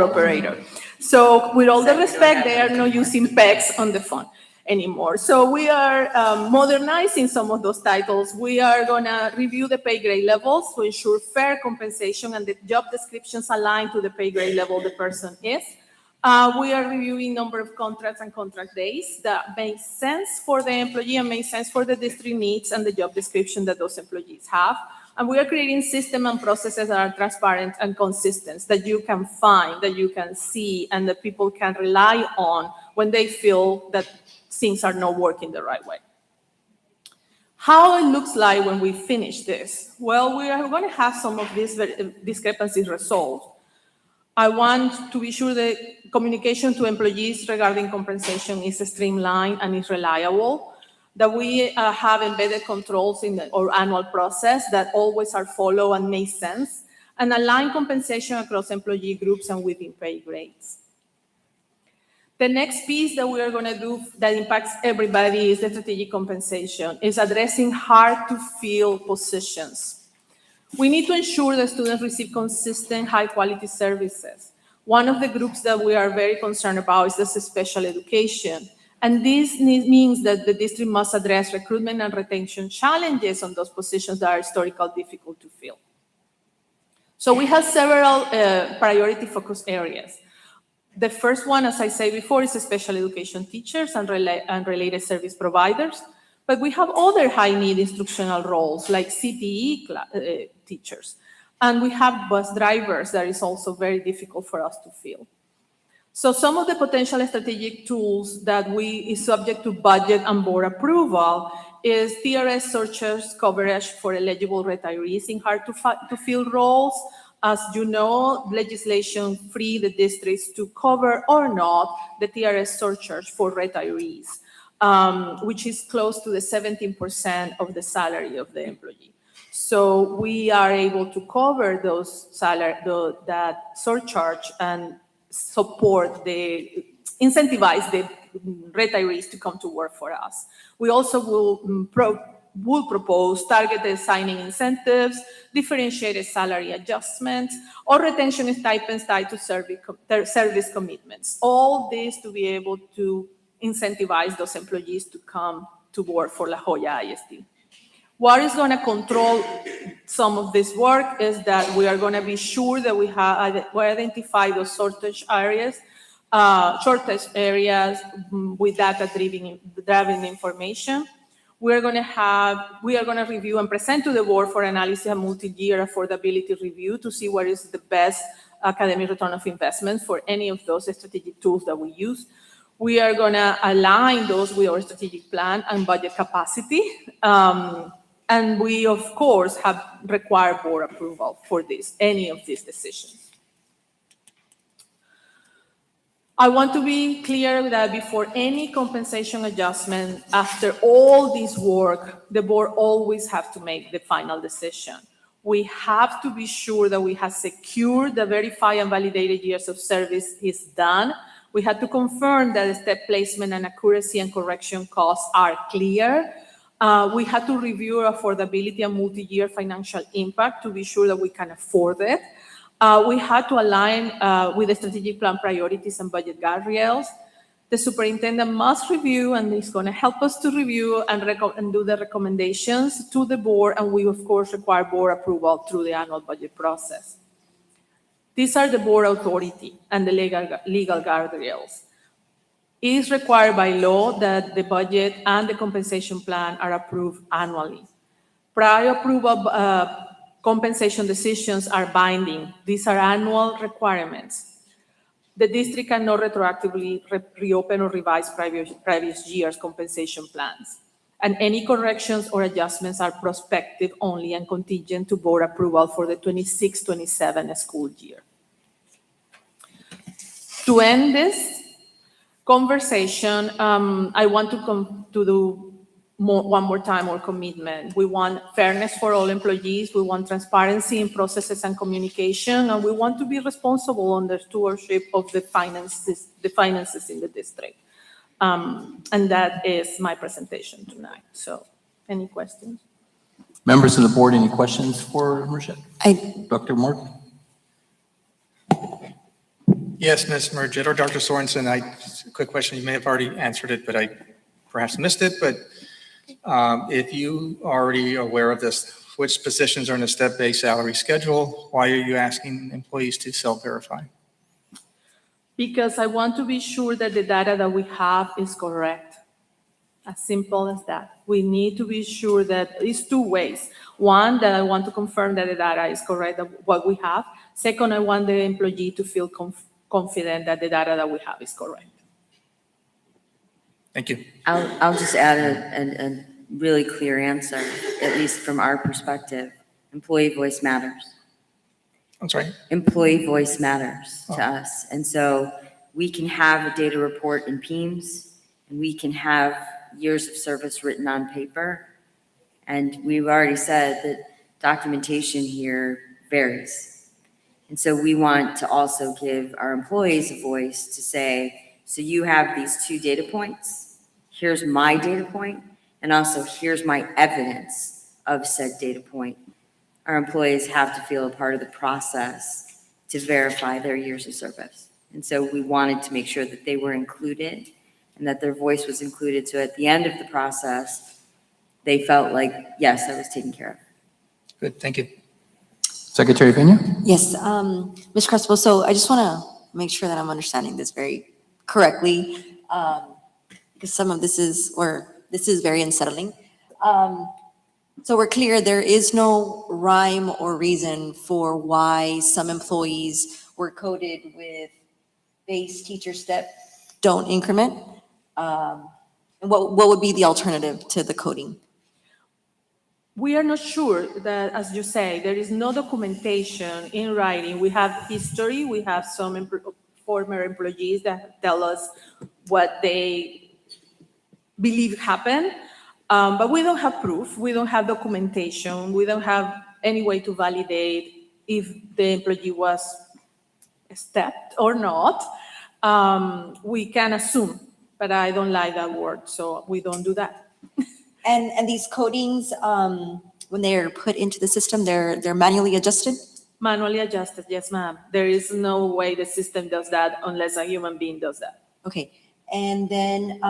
operator. So with all the respect, they are not using PECs on the phone anymore. So we are modernizing some of those titles. We are gonna review the pay grade levels to ensure fair compensation and the job descriptions align to the pay grade level the person is. We are reviewing number of contracts and contract days that make sense for the employee and make sense for the district needs and the job description that those employees have. And we are creating systems and processes that are transparent and consistent, that you can find, that you can see, and that people can rely on when they feel that things are not working the right way. How it looks like when we finish this? Well, we are going to have some of these discrepancies resolved. I want to be sure that communication to employees regarding compensation is streamlined and is reliable, that we have embedded controls in our annual process that always are followed and make sense, and align compensation across employee groups and within pay grades. The next piece that we are going to do that impacts everybody is the strategic compensation, is addressing hard-to-fill positions. We need to ensure that students receive consistent, high-quality services. One of the groups that we are very concerned about is the special education. And this means that the district must address recruitment and retention challenges on those positions that are historically difficult to fill. So we have several priority focus areas. The first one, as I said before, is special education teachers and related service providers. But we have other high-need instructional roles like CTE teachers. And we have bus drivers that is also very difficult for us to fill. So some of the potential strategic tools that is subject to budget and board approval is TRS searchers coverage for eligible retirees in hard-to-fill roles. As you know, legislation free the districts to cover or not the TRS searchers for retirees, which is close to the 17% of the salary of the employee. So we are able to cover those that surcharge and incentivize the retirees to come to work for us. We also will propose targeted signing incentives, differentiated salary adjustments, or retention stipends tied to service commitments. All this to be able to incentivize those employees to come to work for La Jolla ISD. What is going to control some of this work is that we are going to be sure that we identify those shortage areas with data-driven information. We are going to review and present to the board for analysis a multi-year affordability review to see what is the best academic return of investment for any of those strategic tools that we use. We are going to align those with our strategic plan and budget capacity. And we, of course, have required board approval for any of these decisions. I want to be clear that before any compensation adjustment, after all this work, the board always have to make the final decision. We have to be sure that we have secured the verified and validated years of service is done. We have to confirm that the step placement and accuracy and correction costs are clear. We had to review affordability and multi-year financial impact to be sure that we can afford it. We had to align with the strategic plan priorities and budget guardrails. The superintendent must review, and is going to help us to review and do the recommendations to the board, and we, of course, require board approval through the annual budget process. These are the board authority and the legal guardrails. It is required by law that the budget and the compensation plan are approved annually. Prior approval compensation decisions are binding. These are annual requirements. The district cannot retroactively reopen or revise previous year's compensation plans. And any corrections or adjustments are prospective only and contingent to board approval for the 26-27 school year. To end this conversation, I want to do one more time our commitment. We want fairness for all employees. We want transparency in processes and communication, and we want to be responsible on the stewardship of the finances in the district. And that is my presentation tonight. So, any questions? Members of the board, any questions for Merced? Dr. Morgan? Yes, Ms. Merced or Dr. Sorensen, a quick question. You may have already answered it, but I perhaps missed it. But if you are already aware of this, which positions are in a step-based salary schedule? Why are you asking employees to self-verify? Because I want to be sure that the data that we have is correct. As simple as that. We need to be sure that it's two ways. One, that I want to confirm that the data is correct, what we have. Second, I want the employee to feel confident that the data that we have is correct. Thank you. I'll just add a really clear answer, at least from our perspective. Employee voice matters. I'm sorry? Employee voice matters to us. And so we can have a data report in Teams, and we can have years of service written on paper. And we've already said that documentation here varies. And so we want to also give our employees a voice to say, so you have these 2 data points, here's my data point, and also here's my evidence of said data point. Our employees have to feel a part of the process to verify their years of service. And so we wanted to make sure that they were included and that their voice was included. So at the end of the process, they felt like, yes, I was taken care of. Good, thank you. Secretary Pena? Yes, Ms. Crespo, so I just want to make sure that I'm understanding this very correctly, because some of this is very unsettling. So we're clear, there is no rhyme or reason for why some employees were coded with base teacher step, don't increment. And what would be the alternative to the coding? We are not sure that, as you say, there is no documentation in writing. We have history. We have some former employees that tell us what they believe happened. But we don't have proof. We don't have documentation. We don't have any way to validate if the employee was stepped or not. We can assume, but I don't like that word, so we don't do that. And these codings, when they're put into the system, they're manually adjusted? Manually adjusted, yes, ma'am. There is no way the system does that unless a human being does that. Okay, and then,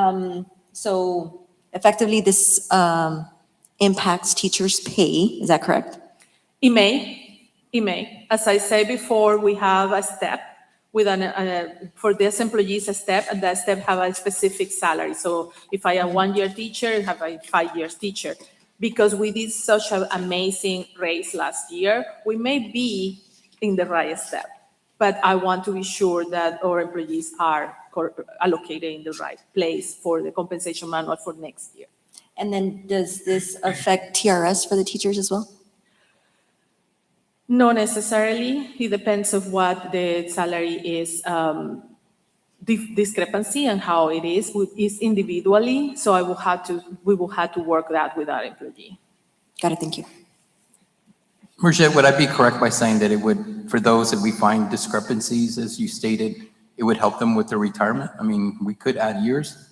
so effectively this impacts teachers' pay, is that correct? It may. As I said before, we have a step with for this employees a step, and that step have a specific salary. So if I am a 1-year teacher, I have a 5 years teacher. Because we did such an amazing raise last year, we may be in the right step. But I want to be sure that our employees are allocated in the right place for the compensation manual for next year. And then does this affect TRS for the teachers as well? Not necessarily. It depends on what the salary is, discrepancy and how it is individually. So we will have to work that with our employee. Got it, thank you. Marjette, would I be correct by saying that it would, for those that we find discrepancies, as you stated, it would help them with their retirement? I mean, we could add years.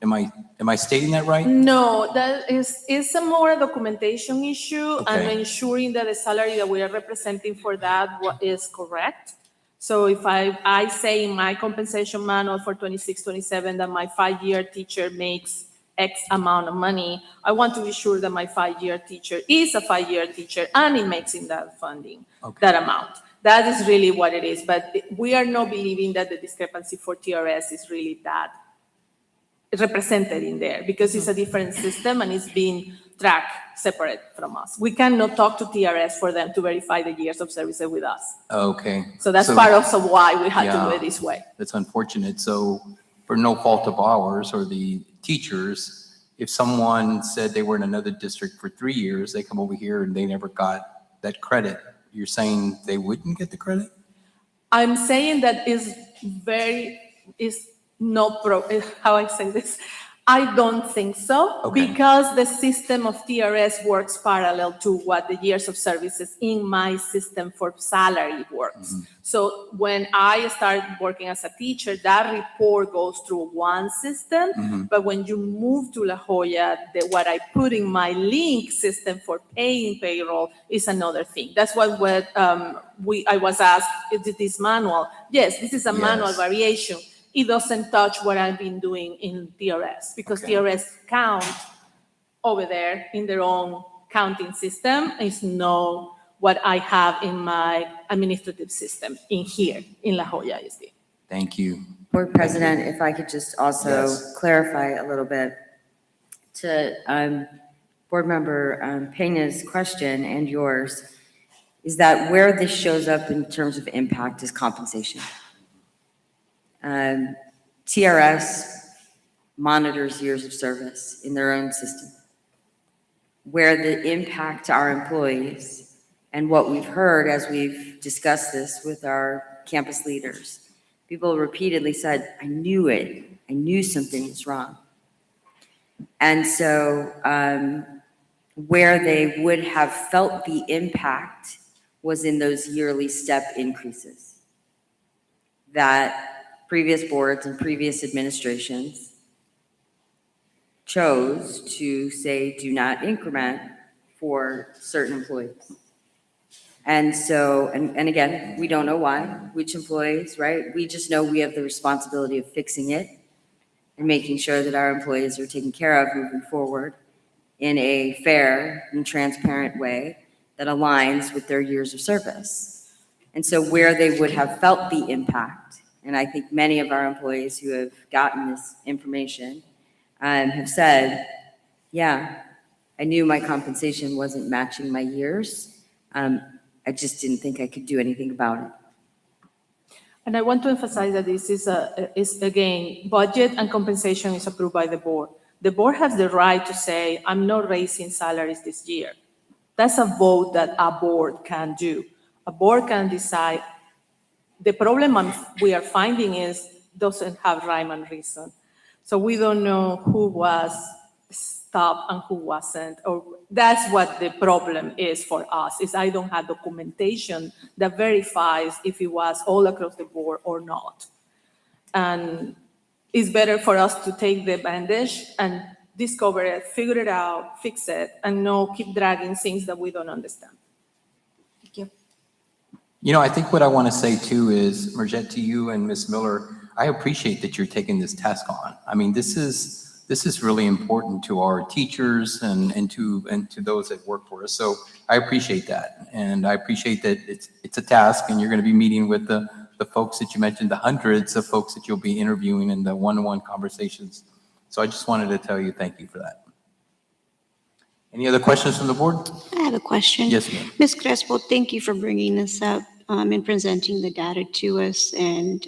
Am I stating that right? No, that is a more documentation issue and Okay. ensuring that the salary that we are representing for that is correct. So if I say in my compensation manual for 26-27 that my 5-year teacher makes X amount of money, I want to be sure that my 5-year teacher is a 5-year teacher and it makes in that funding, that amount. That is really what it is. But we are not believing that the discrepancy for TRS is really that represented in there because it's a different system and it's being tracked separate from us. We cannot talk to TRS for them to verify the years of services with us. Okay. So that's part of why we had to do Yeah. it this way. That's unfortunate. So for no fault of ours or the teachers, if someone said they were in another district for 3 years, they come over here and they never got that credit, you're saying they wouldn't get the credit? I'm saying that how I say this, I don't think so, because the system of TRS works parallel to what the years of services in my system for salary works. So when I started working as a teacher, that report goes through one system, but when you move to La Jolla, what I put in my link system for paying payroll is another thing. That's what I was asked, is it this manual? Yes, this is a manual variation. It doesn't touch what I've been doing in TRS because TRS count over there in their own counting system is not what I have in my administrative system in here in La Jolla ISD. Thank you. Board President, if I could just also Yes. clarify a little bit to Board Member Pena's question and yours, is that where this shows up in terms of impact is compensation. TRS monitors years of service in their own system. Where the impact to our employees And what we've heard as we've discussed this with our campus leaders, people repeatedly said, I knew it. I knew something was wrong. And so where they would have felt the impact was in those yearly step increases that previous boards and previous administrations chose to say do not increment for certain employees. And so, and again, we don't know why, which employees, right? We just know we have the responsibility of fixing it and making sure that our employees are taken care of moving forward in a fair and transparent way that aligns with their years of service. And so where they would have felt the impact, and I think many of our employees who have gotten this information have said, yeah, I knew my compensation wasn't matching my years. I just didn't think I could do anything about it. And I want to emphasize that this is again, budget and compensation is approved by the board. The board has the right to say, I'm not raising salaries this year. That's a vote that a board can do. A board can decide. The problem we are finding is doesn't have rhyme and reason. So we don't know who was stopped and who wasn't, or that's what the problem is for us, is I don't have documentation that verifies if it was all across the board or not. And it's better for us to take the bandage and discover it, figure it out, fix it, and not keep dragging things that we don't understand. Thank you. You know, I think what I want to say too is, Marjette, to you and Ms. Miller, I appreciate that you're taking this task on. I mean, this is really important to our teachers and to those that work for us. So I appreciate that. And I appreciate that it's a task, and you're going to be meeting with the folks that you mentioned, the hundreds of folks that you'll be interviewing in the one-on-one conversations. So I just wanted to tell you thank you for that. Any other questions from the board? I have a question. Yes, ma'am. Ms. Crespo, thank you for bringing this up and presenting the data to us. And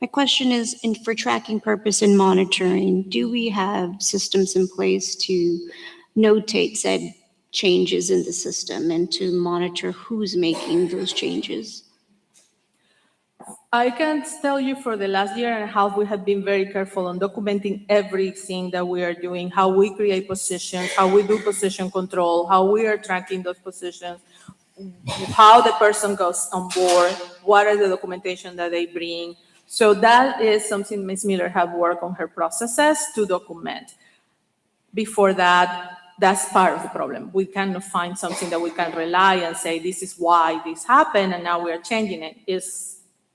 my question is, for tracking purpose and monitoring, do we have systems in place to notate said changes in the system and to monitor who's making those changes? I can tell you for the last year and a half, we have been very careful on documenting everything that we are doing, how we create positions, how we do position control, how we are tracking those positions, how the person goes on board, what are the documentation that they bring. So that is something Ms. Miller have worked on her processes to document. Before that, that's part of the problem. We cannot find something that we can rely and say, this is why this happened, and now we are changing it.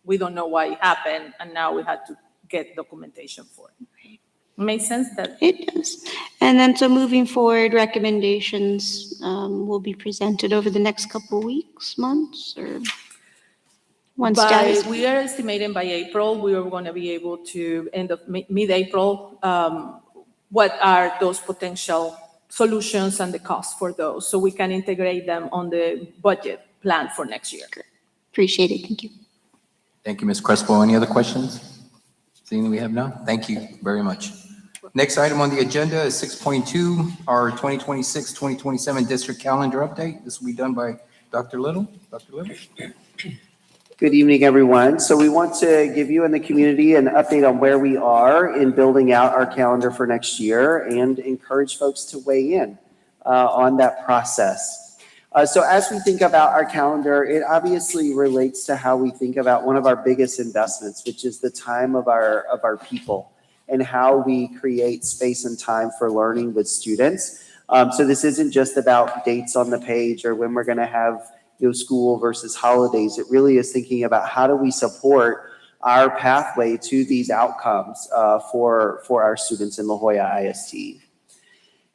We don't know why it happened, and now we had to get documentation for it. Makes sense? That it does. And then so moving forward, recommendations will be presented over the next couple of weeks, months, or once data. We are estimating by April, we are going to be able to, end of mid-April, what are those potential solutions and the cost for those, so we can integrate them on the budget plan for next year. Appreciate it. Thank you. Thank you, Ms. Crespo. Any other questions? Seeing that we have none, thank you very much. Next item on the agenda is 6.2, our 2026-2027 district calendar update. This will be done by Dr. Little. Dr. Little. Good evening, everyone. So we want to give you and the community an update on where we are in building out our calendar for next year and encourage folks to weigh in on that process. So as we think about our calendar, it obviously relates to how we think about one of our biggest investments, which is the time of our people and how we create space and time for learning with students. So this isn't just about dates on the page or when we're going to have school versus holidays. It really is thinking about how do we support our pathway to these outcomes for our students in La Jolla ISD.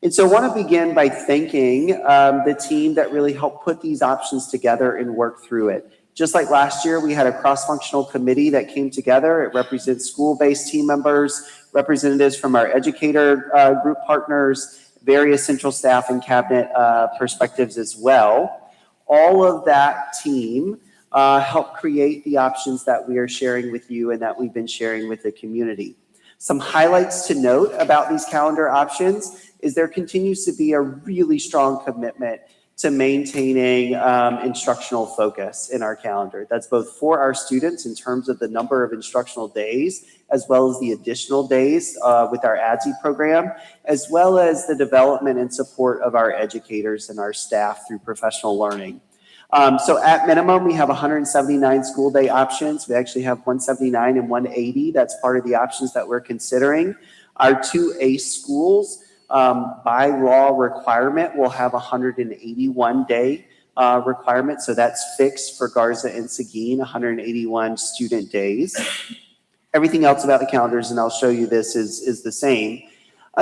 And so I want to begin by thanking the team that really helped put these options together and work through it. Just like last year, we had a cross-functional committee that came together. It represents school-based team members, representatives from our educator group partners, various central staff and cabinet perspectives as well. All of that team helped create the options that we are sharing with you and that we've been sharing with the community. Some highlights to note about these calendar options is there continues to be a really strong commitment to maintaining instructional focus in our calendar. That's both for our students in terms of the number of instructional days, as well as the additional days with our ADSI program, as well as the development and support of our educators and our staff through professional learning. So at minimum, we have 179 school day options. We actually have 179 and 180. That's part of the options that we're considering. Our 2 ACE schools, by law requirement, will have 181 day requirement. So that's fixed for Garza and Seguin, 181 student days. Everything else about the calendars, and I'll show you this, is the same.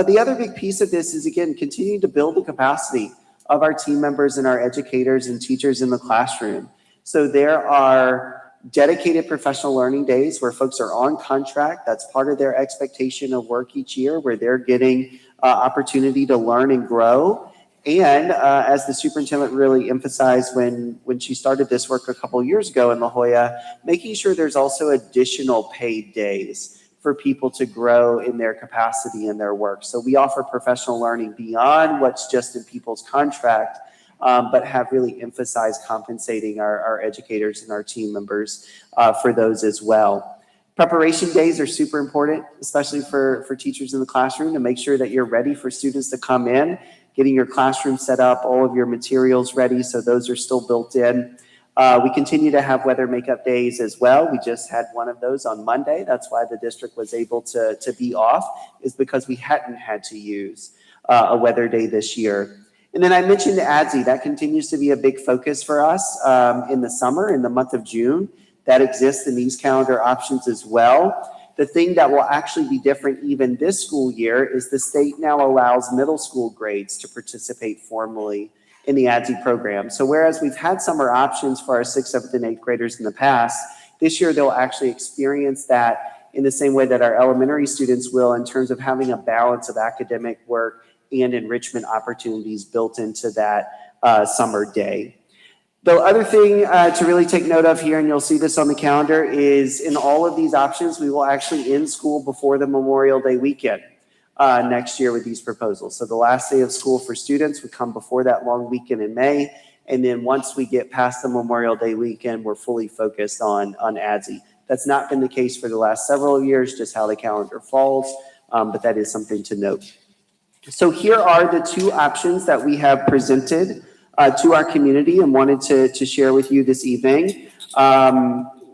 The other big piece of this is, again, continuing to build the capacity of our team members and our educators and teachers in the classroom. So there are dedicated professional learning days where folks are on contract. That's part of their expectation of work each year, where they're getting opportunity to learn and grow. And as the superintendent really emphasized when she started this work a couple years ago in La Jolla, making sure there's also additional paid days for people to grow in their capacity in their work. So we offer professional learning beyond what's just in people's contract, but have really emphasized compensating our educators and our team members for those as well. Preparation days are super important, especially for teachers in the classroom, to make sure that you're ready for students to come in, getting your classroom set up, all of your materials ready, so those are still built in. We continue to have weather makeup days as well. We just had one of those on Monday. That's why the district was able to be off, is because we hadn't had to use a weather day this year. And then I mentioned ADSI. That continues to be a big focus for us in the summer, in the month of June. That exists in these calendar options as well. The thing that will actually be different even this school year is the state now allows middle school grades to participate formally in the ADSI program. So whereas we've had summer options for our 6th, 7th, and 8th graders in the past, this year they'll actually experience that in the same way that our elementary students will, in terms of having a balance of academic work and enrichment opportunities built into that summer day. The other thing to really take note of here, and you'll see this on the calendar, is in all of these options, we will actually end school before the Memorial Day weekend next year with these proposals. So the last day of school for students would come before that long weekend in May. And then once we get past the Memorial Day weekend, we're fully focused on ADSI. That's not been the case for the last several years, just how the calendar falls, but that is something to note. So here are the 2 options that we have presented to our community and wanted to share with you this evening.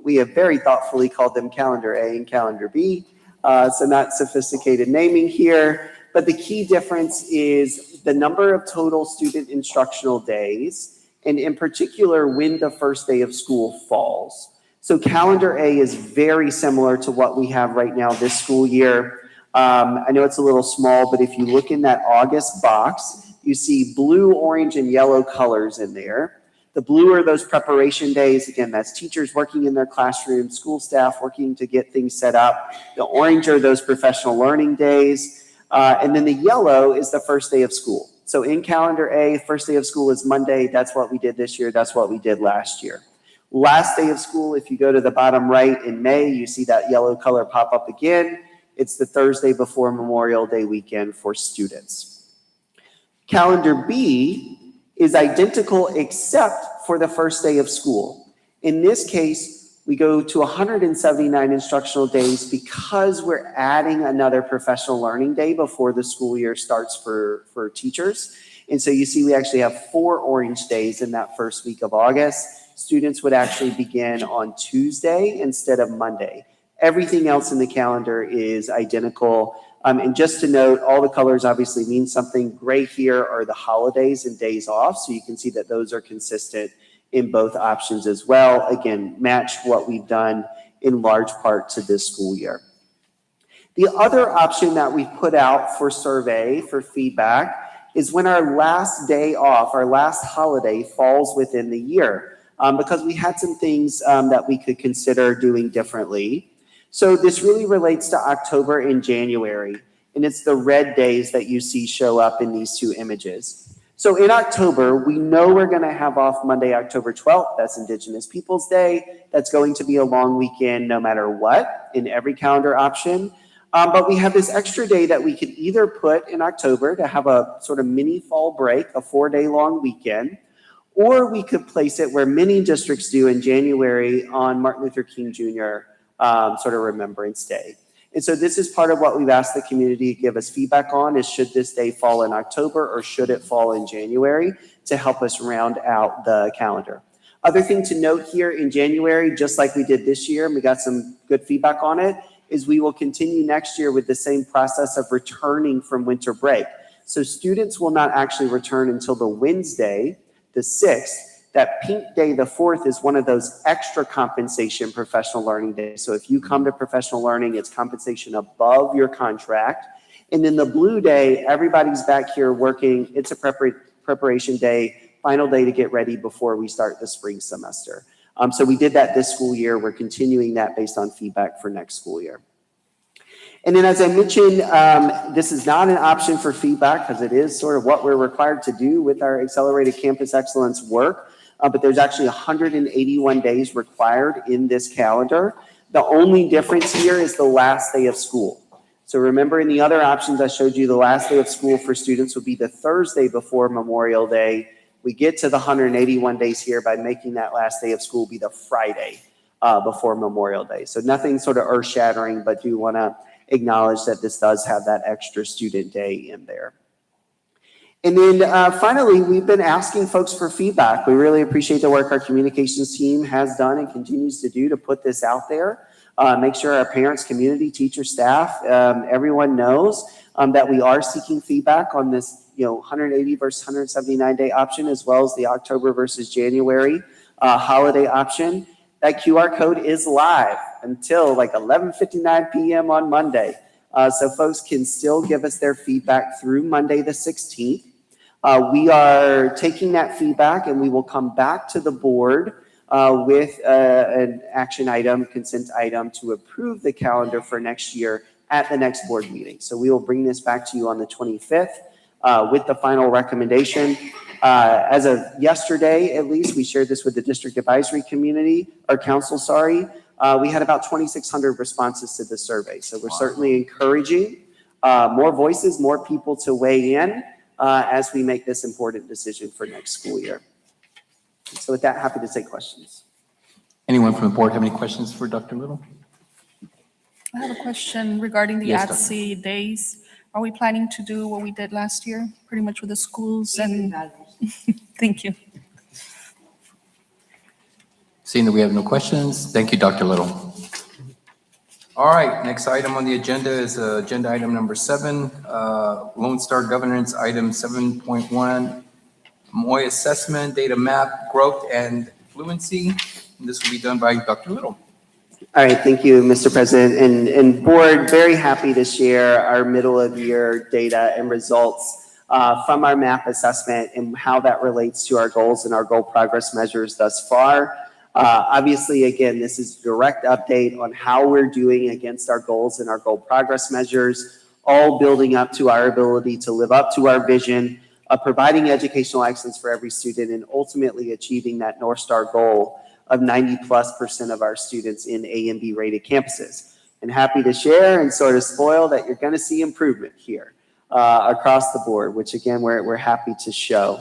We have very thoughtfully called them Calendar A and Calendar B. So not sophisticated naming here, but the key difference is the number of total student instructional days, and in particular, when the first day of school falls. So Calendar A is very similar to what we have right now this school year. I know it's a little small, but if you look in that August box, you see blue, orange, and yellow colors in there. The blue are those preparation days. Again, that's teachers working in their classroom, school staff working to get things set up. The orange are those professional learning days. And then the yellow is the first day of school. So in Calendar A, first day of school is Monday. That's what we did this year. That's what we did last year. Last day of school, if you go to the bottom right in May, you see that yellow color pop up again. It's the Thursday before Memorial Day weekend for students. Calendar B is identical except for the first day of school. In this case, we go to 179 instructional days because we're adding another professional learning day before the school year starts for teachers. And so you see we actually have 4 orange days in that first week of August. Students would actually begin on Tuesday instead of Monday. Everything else in the calendar is identical. And just to note, all the colors obviously mean something. Gray here are the holidays and days off, so you can see that those are consistent in both options as well. Again, match what we've done in large part to this school year. The other option that we put out for survey, for feedback, is when our last day off, our last holiday falls within the year, because we had some things that we could consider doing differently. So this really relates to October and January, and it's the red days that you see show up in these 2 images. So in October, we know we're going to have off Monday, October 12th. That's Indigenous Peoples Day. That's going to be a long weekend no matter what in every calendar option. But we have this extra day that we could either put in October to have a sort of mini fall break, a 4-day long weekend, or we could place it where many districts do in January on Martin Luther King Jr. Sort of Remembrance Day. And so this is part of what we've asked the community to give us feedback on, is should this day fall in October or should it fall in January, to help us round out the calendar. Other thing to note here in January, just like we did this year, and we got some good feedback on it, is we will continue next year with the same process of returning from winter break. So students will not actually return until the Wednesday, the 6th. That pink day, the 4th, is one of those extra compensation professional learning days. So if you come to professional learning, it's compensation above your contract. And then the blue day, everybody's back here working. It's a preparation day, final day to get ready before we start the spring semester. So we did that this school year. We're continuing that based on feedback for next school year. And then, as I mentioned, this is not an option for feedback because it is sort of what we're required to do with our accelerated campus excellence work. But there's actually 181 days required in this calendar. The only difference here is the last day of school. So remember, in the other options I showed you, the last day of school for students would be the Thursday before Memorial Day. We get to the 181 days here by making that last day of school be the Friday before Memorial Day. So nothing sort of earth-shattering, but do want to acknowledge that this does have that extra student day in there. And then finally, we've been asking folks for feedback. We really appreciate the work our communications team has done and continues to do to put this out there. Make sure our parents, community, teacher, staff, everyone knows that we are seeking feedback on this 180 versus 179 day option, as well as the October versus January holiday option. That QR code is live until like 11:59 p.m. on Monday. So folks can still give us their feedback through Monday the 16th. We are taking that feedback and we will come back to the board with an action item, consent item to approve the calendar for next year at the next board meeting. So we will bring this back to you on the 25th with the final recommendation. As of yesterday, at least, we shared this with the district advisory council, we had about 2,600 responses to the survey. So we're certainly encouraging more voices, more people to weigh in as we make this important decision for next school year. So with that, happy to take questions. Anyone from the board have any questions for Dr. Little? I have a question regarding the Yes, ATSI days. Are we planning to do what we did last year, pretty much with the schools and? Thank you. Seeing that we have no questions, thank you, Dr. Little. All right, next item on the agenda is agenda item number 7, Lone Star Governance, item 7.1, MOI assessment, data map, growth and fluency. And this will be done by Dr. Little. All right, thank you, Mr. President. And board, very happy to share our middle of year data and results from our MAP assessment and how that relates to our goals and our goal progress measures thus far. Obviously, again, this is a direct update on how we're doing against our goals and our goal progress measures, all building up to our ability to live up to our vision of providing educational excellence for every student and ultimately achieving that North Star goal of 90+% of our students in A and B rated campuses. And happy to share and sort of spoil that you're going to see improvement here across the board, which again, we're happy to show.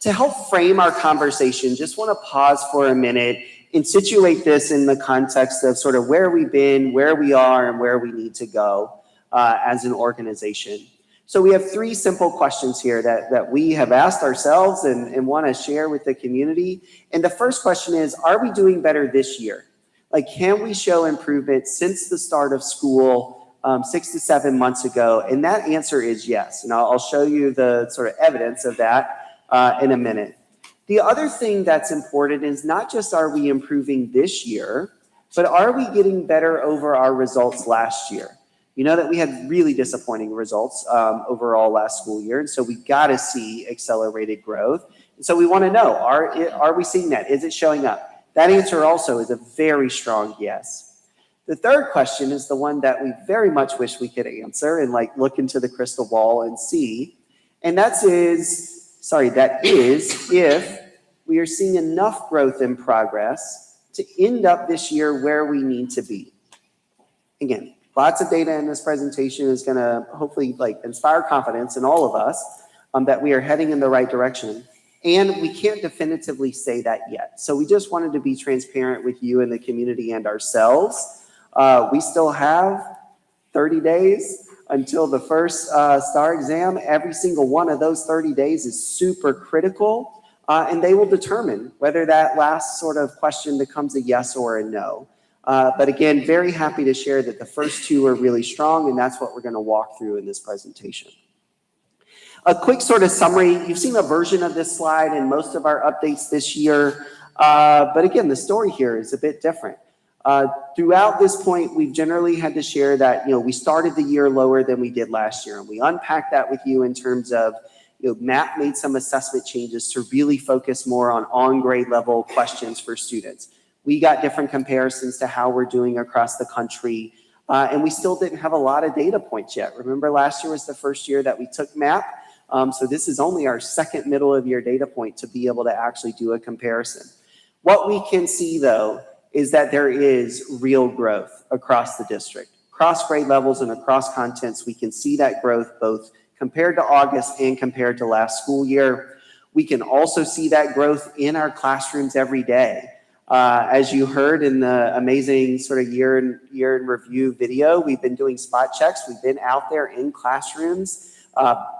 To help frame our conversation, just want to pause for a minute and situate this in the context of sort of where we've been, where we are, and where we need to go as an organization. So we have 3 simple questions here that we have asked ourselves and want to share with the community. And the first question is, are we doing better this year? Like, can we show improvement since the start of school 6 to 7 months ago? And that answer is yes. And I'll show you the sort of evidence of that in a minute. The other thing that's important is not just are we improving this year, but are we getting better over our results last year? You know that we had really disappointing results overall last school year, and so we got to see accelerated growth. And so we want to know, are we seeing that? Is it showing up? That answer also is a very strong yes. The third question is the one that we very much wish we could answer and like look into the crystal ball and see, and that is if we are seeing enough growth and progress to end up this year where we need to be. Again, lots of data in this presentation is going to hopefully like inspire confidence in all of us that we are heading in the right direction. And we can't definitively say that yet. So we just wanted to be transparent with you and the community and ourselves. We still have 30 days until the first STAR exam. Every single one of those 30 days is super critical, and they will determine whether that last sort of question becomes a yes or a no. But again, very happy to share that the first two are really strong, and that's what we're going to walk through in this presentation. A quick sort of summary. You've seen a version of this slide in most of our updates this year, but again, the story here is a bit different. Throughout this point, we've generally had to share that, we started the year lower than we did last year, and we unpacked that with you in terms of, MAP made some assessment changes to really focus more on grade level questions for students. We got different comparisons to how we're doing across the country, and we still didn't have a lot of data points yet. Remember, last year was the first year that we took MAP, so this is only our second middle of year data point to be able to actually do a comparison. What we can see, though, is that there is real growth across the district. Across grade levels and across contents, we can see that growth both compared to August and compared to last school year. We can also see that growth in our classrooms every day. As you heard in the amazing sort of year in review video, we've been doing spot checks. We've been out there in classrooms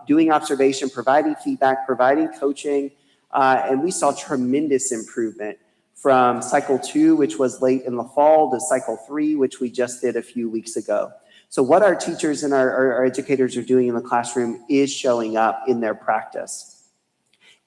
doing observation, providing feedback, providing coaching, and we saw tremendous improvement from cycle 2, which was late in the fall, to cycle 3, which we just did a few weeks ago. So what our teachers and our educators are doing in the classroom is showing up in their practice.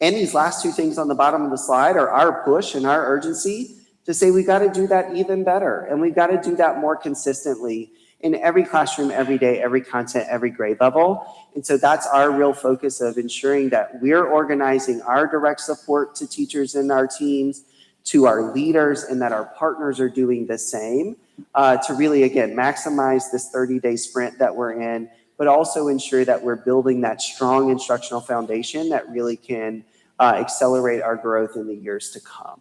And these last two things on the bottom of the slide are our push and our urgency to say we got to do that even better, and we've got to do that more consistently in every classroom, every day, every content, every grade level. And so that's our real focus of ensuring that we're organizing our direct support to teachers and our teams, to our leaders, and that our partners are doing the same to really, again, maximize this 30-day sprint that we're in, but also ensure that we're building that strong instructional foundation that really can accelerate our growth in the years to come.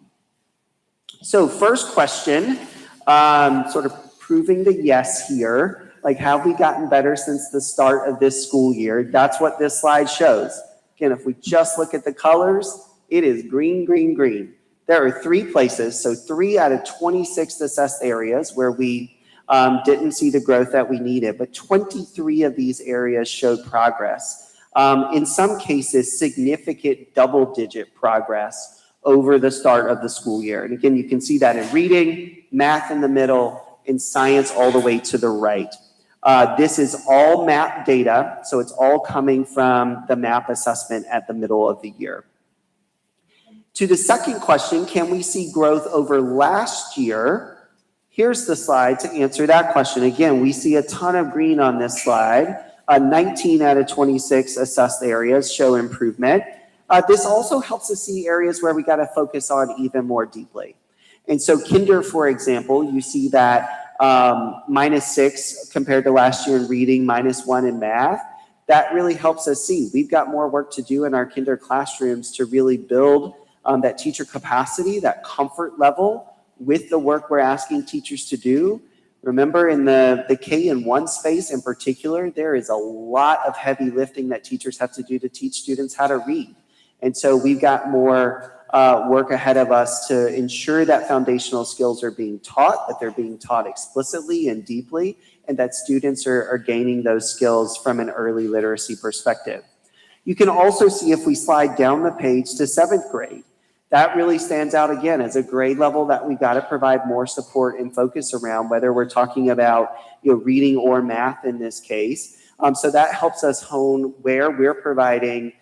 So first question, sort of proving the yes here, like have we gotten better since the start of this school year? That's what this slide shows. Again, if we just look at the colors, it is green, green, green. There are 3 places, so 3 out of 26 assessed areas where we didn't see the growth that we needed, but 23 of these areas showed progress. In some cases, significant double-digit progress over the start of the school year. And again, you can see that in reading, math in the middle, and science all the way to the right. This is all MAP data, so it's all coming from the MAP assessment at the middle of the year. To the second question, can we see growth over last year? Here's the slide to answer that question. Again, we see a ton of green on this slide. 19 out of 26 assessed areas show improvement. This also helps us see areas where we got to focus on even more deeply. And so kinder, for example, you see that -6 compared to last year in reading, -1 in math. That really helps us see we've got more work to do in our kinder classrooms to really build that teacher capacity, that comfort level with the work we're asking teachers to do. Remember, in the K-1 space in particular, there is a lot of heavy lifting that teachers have to do to teach students how to read. And so we've got more work ahead of us to ensure that foundational skills are being taught, that they're being taught explicitly and deeply, and that students are gaining those skills from an early literacy perspective. You can also see if we slide down the page to 7th grade, that really stands out again as a grade level that we've got to provide more support and focus around, whether we're talking about reading or math in this case. So that helps us hone where we're providing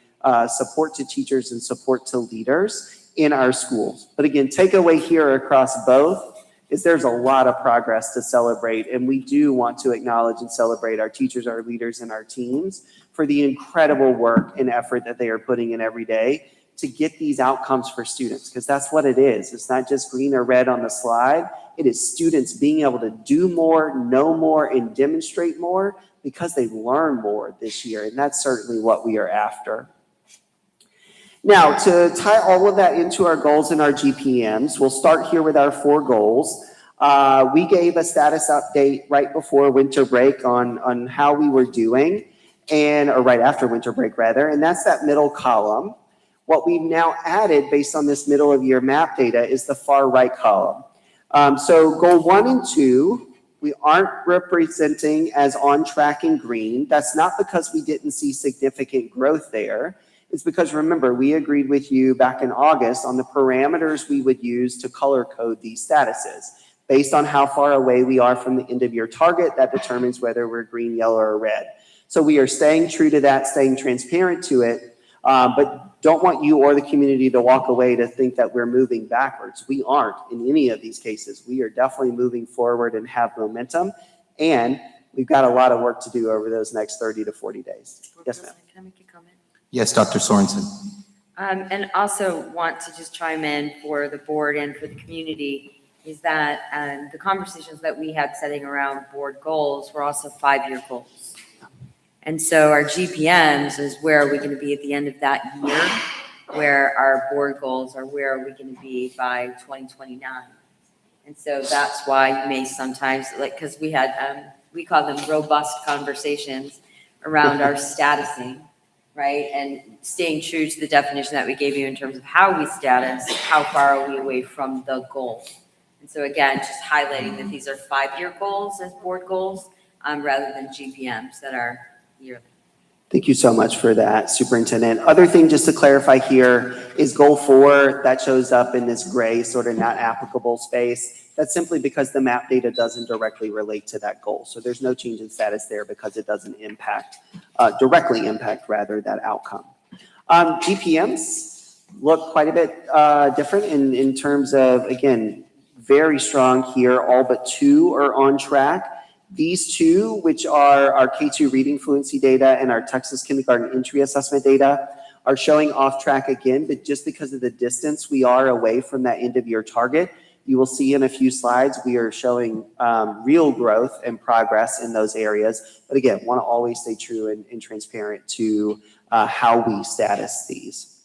support to teachers and support to leaders in our schools. But again, takeaway here across both is there's a lot of progress to celebrate, and we do want to acknowledge and celebrate our teachers, our leaders, and our teams for the incredible work and effort that they are putting in every day to get these outcomes for students, because that's what it is. It's not just green or red on the slide. It is students being able to do more, know more, and demonstrate more because they learn more this year, and that's certainly what we are after. Now, to tie all of that into our goals and our GPMs, we'll start here with our 4 goals. We gave a status update right before winter break on how we were doing, or right after winter break rather, and that's that middle column. What we've now added based on this middle of year map data is the far right column. So goal 1 and 2, we aren't representing as on track in green. That's not because we didn't see significant growth there. It's because, remember, we agreed with you back in August on the parameters we would use to color code these statuses. Based on how far away we are from the end of year target, that determines whether we're green, yellow, or red. So we are staying true to that, staying transparent to it, but don't want you or the community to walk away to think that we're moving backwards. We aren't in any of these cases. We are definitely moving forward and have momentum, and we've got a lot of work to do over those next 30 to 40 days. Yes, ma'am. Can I make a comment? Yes, Dr. Sorensen. And also want to just chime in for the board and for the community is that the conversations that we had setting around board goals were also 5-year goals. And so our GPMs is where are we going to be at the end of that year, where our board goals are where are we going to be by 2029. And so that's why you may sometimes, like, because we had, we call them robust conversations around our statusing, right? And staying true to the definition that we gave you in terms of how we status, how far are we away from the goal. And so again, just highlighting that these are 5-year goals as board goals rather than GPMs that are yearly. Thank you so much for that, Superintendent. Other thing just to clarify here is goal 4, that shows up in this gray sort of not applicable space. That's simply because the map data doesn't directly relate to that goal. So there's no change in status there because it doesn't impact, directly impact rather that outcome. GPMs look quite a bit different in terms of, again, very strong here. All but 2 are on track. These 2, which are our K2 reading fluency data and our Texas kindergarten entry assessment data, are showing off track again, but just because of the distance we are away from that end of year target, you will see in a few slides, we are showing real growth and progress in those areas. But again, want to always stay true and transparent to how we status these.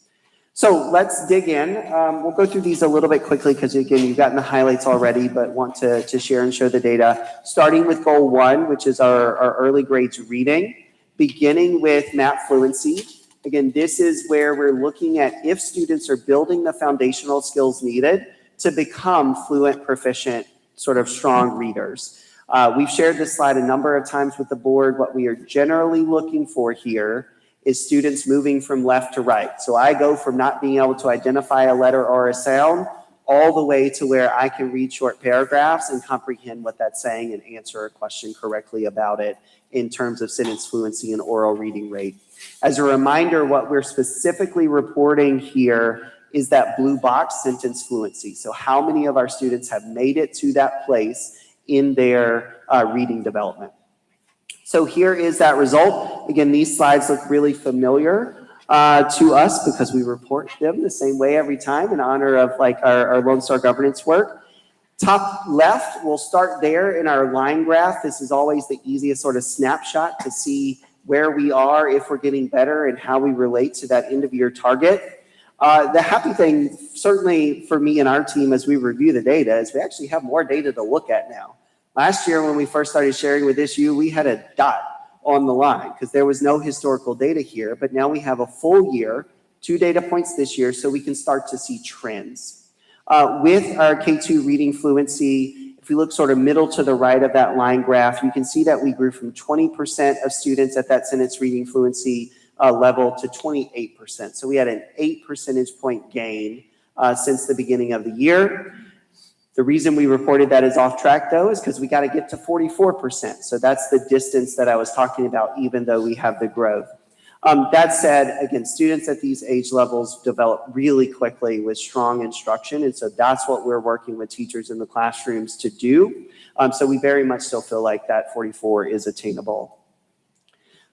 So let's dig in. We'll go through these a little bit quickly because, again, you've gotten the highlights already, but want to share and show the data. Starting with goal 1, which is our early grades reading, beginning with map fluency. Again, this is where we're looking at if students are building the foundational skills needed to become fluent, proficient, sort of strong readers. We've shared this slide a number of times with the board. What we are generally looking for here is students moving from left to right. So I go from not being able to identify a letter or a sound all the way to where I can read short paragraphs and comprehend what that's saying and answer a question correctly about it in terms of sentence fluency and oral reading rate. As a reminder, what we're specifically reporting here is that blue box, sentence fluency. So how many of our students have made it to that place in their reading development? So here is that result. Again, these slides look really familiar to us because we report them the same way every time in honor of like our Lone Star governance work. Top left, we'll start there in our line graph. This is always the easiest sort of snapshot to see where we are, if we're getting better, and how we relate to that end of year target. The happy thing, certainly for me and our team as we review the data, is we actually have more data to look at now. Last year when we first started sharing with ISU, we had a dot on the line because there was no historical data here, but now we have a full year, 2 data points this year, so we can start to see trends. With our K2 reading fluency, if we look sort of middle to the right of that line graph, you can see that we grew from 20% of students at that sentence reading fluency level to 28%. So we had an 8 percentage point gain since the beginning of the year. The reason we reported that is off track, though, is because we got to get to 44%. So that's the distance that I was talking about, even though we have the growth. That said, again, students at these age levels develop really quickly with strong instruction. And so that's what we're working with teachers in the classrooms to do. So we very much still feel like that 44 is attainable.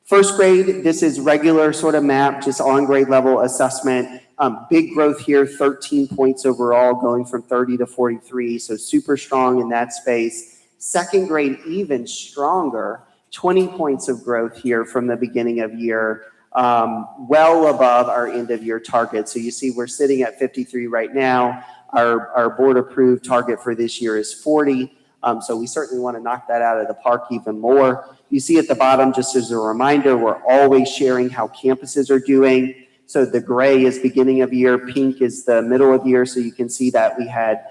First grade, this is regular sort of map, just on grade level assessment. Big growth here, 13 points overall, going from 30 to 43. So super strong in that space. Second grade, even stronger, 20 points of growth here from the beginning of year, well above our end of year target. So you see we're sitting at 53 right now. Our board approved target for this year is 40. So we certainly want to knock that out of the park even more. You see at the bottom, just as a reminder, we're always sharing how campuses are doing. So the gray is beginning of year, pink is the middle of year. So you can see that we had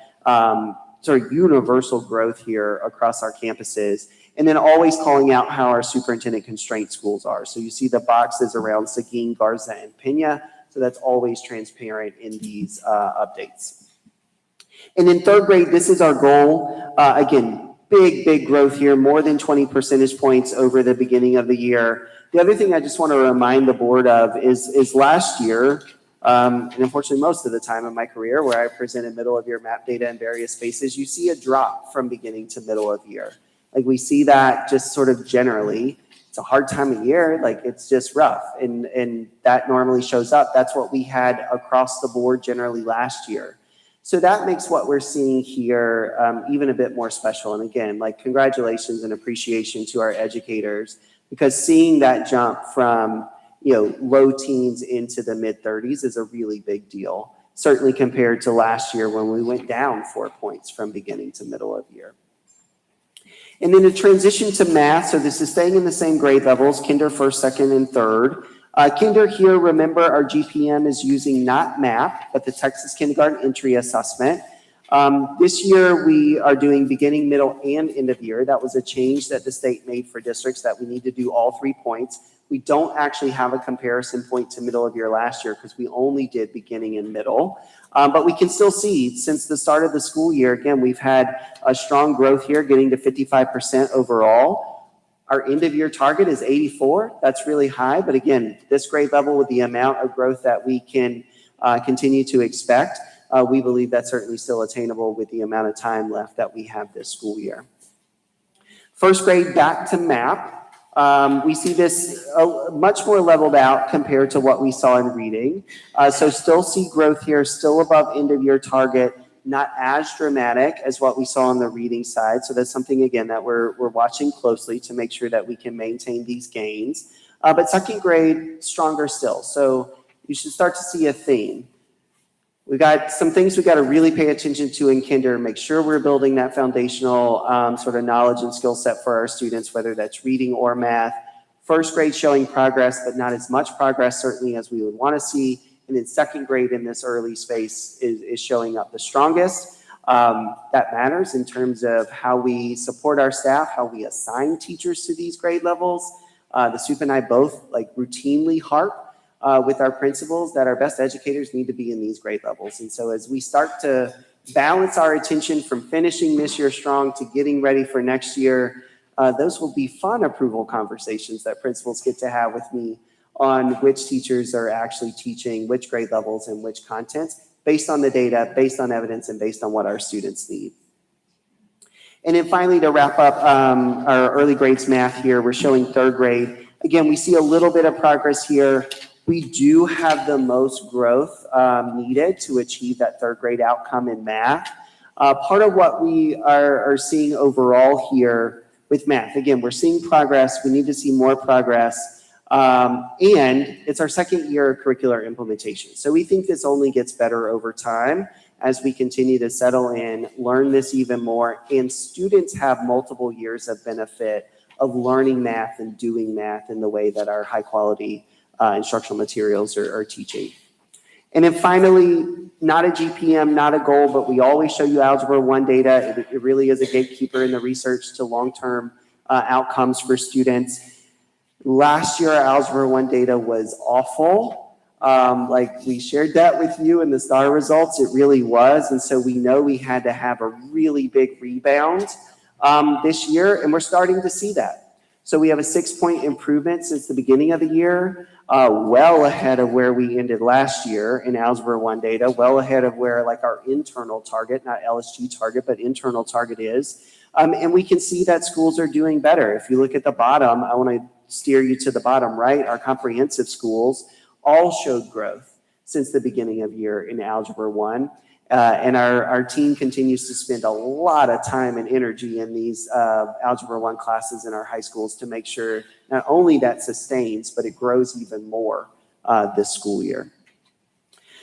sort of universal growth here across our campuses. And then always calling out how our superintendent constraint schools are. So you see the boxes around Seguin, Garza, and Pena. So that's always transparent in these updates. And in third grade, this is our goal. Again, big growth here, more than 20 percentage points over the beginning of the year. The other thing I just want to remind the board of is last year, and unfortunately most of the time in my career where I presented middle of year map data in various spaces, you see a drop from beginning to middle of year. Like we see that just sort of generally. It's a hard time of year, like it's just rough. And that normally shows up. That's what we had across the board generally last year. So that makes what we're seeing here even a bit more special. And again, like congratulations and appreciation to our educators, because seeing that jump from low teens into the mid 30s is a really big deal. Certainly compared to last year when we went down 4 points from beginning to middle of year. And then a transition to math. So this is staying in the same grade levels, kinder, first, second, and third. Kinder here, remember our GPM is using not MAP, but the Texas Kindergarten Entry Assessment. This year we are doing beginning, middle, and end of year. That was a change that the state made for districts that we need to do all 3 points. We don't actually have a comparison point to middle of year last year because we only did beginning and middle. But we can still see since the start of the school year, again, we've had a strong growth here, getting to 55% overall. Our end of year target is 84. That's really high. But again, this grade level with the amount of growth that we can continue to expect, we believe that's certainly still attainable with the amount of time left that we have this school year. First grade back to MAP. We see this much more leveled out compared to what we saw in reading. So still see growth here, still above end of year target, not as dramatic as what we saw on the reading side. So that's something, again, that we're watching closely to make sure that we can maintain these gains. But second grade, stronger still. So you should start to see a theme. We got some things we got to really pay attention to in kinder, make sure we're building that foundational sort of knowledge and skill set for our students, whether that's reading or math. First grade showing progress, but not as much progress certainly as we would want to see. And then second grade in this early space is showing up the strongest. That matters in terms of how we support our staff, how we assign teachers to these grade levels. The soup and I both routinely harp with our principals that our best educators need to be in these grade levels. And so as we start to balance our attention from finishing this year strong to getting ready for next year, those will be fun approval conversations that principals get to have with me on which teachers are actually teaching which grade levels and which contents based on the data, based on evidence, and based on what our students need. And then finally, to wrap up our early grades math here, we're showing third grade. Again, we see a little bit of progress here. We do have the most growth needed to achieve that third grade outcome in math. Part of what we are seeing overall here with math, again, we're seeing progress. We need to see more progress. And it's our second year of curricular implementation. So we think this only gets better over time as we continue to settle in, learn this even more, and students have multiple years of benefit of learning math and doing math in the way that our high quality instructional materials are teaching. And then finally, not a GPM, not a goal, but we always show you Algebra 1 data. It really is a gatekeeper in the research to long-term outcomes for students. Last year, our Algebra 1 data was awful. We shared that with you in the STAR results. It really was. And so we know we had to have a really big rebound this year, and we're starting to see that. So we have a 6-point improvement since the beginning of the year, well ahead of where we ended last year in Algebra 1 data, well ahead of where our internal target, not LSG target, but internal target is. And we can see that schools are doing better. If you look at the bottom, I want to steer you to the bottom right. Our comprehensive schools all showed growth since the beginning of year in Algebra 1. And our team continues to spend a lot of time and energy in these Algebra 1 classes in our high schools to make sure not only that sustains, but it grows even more this school year.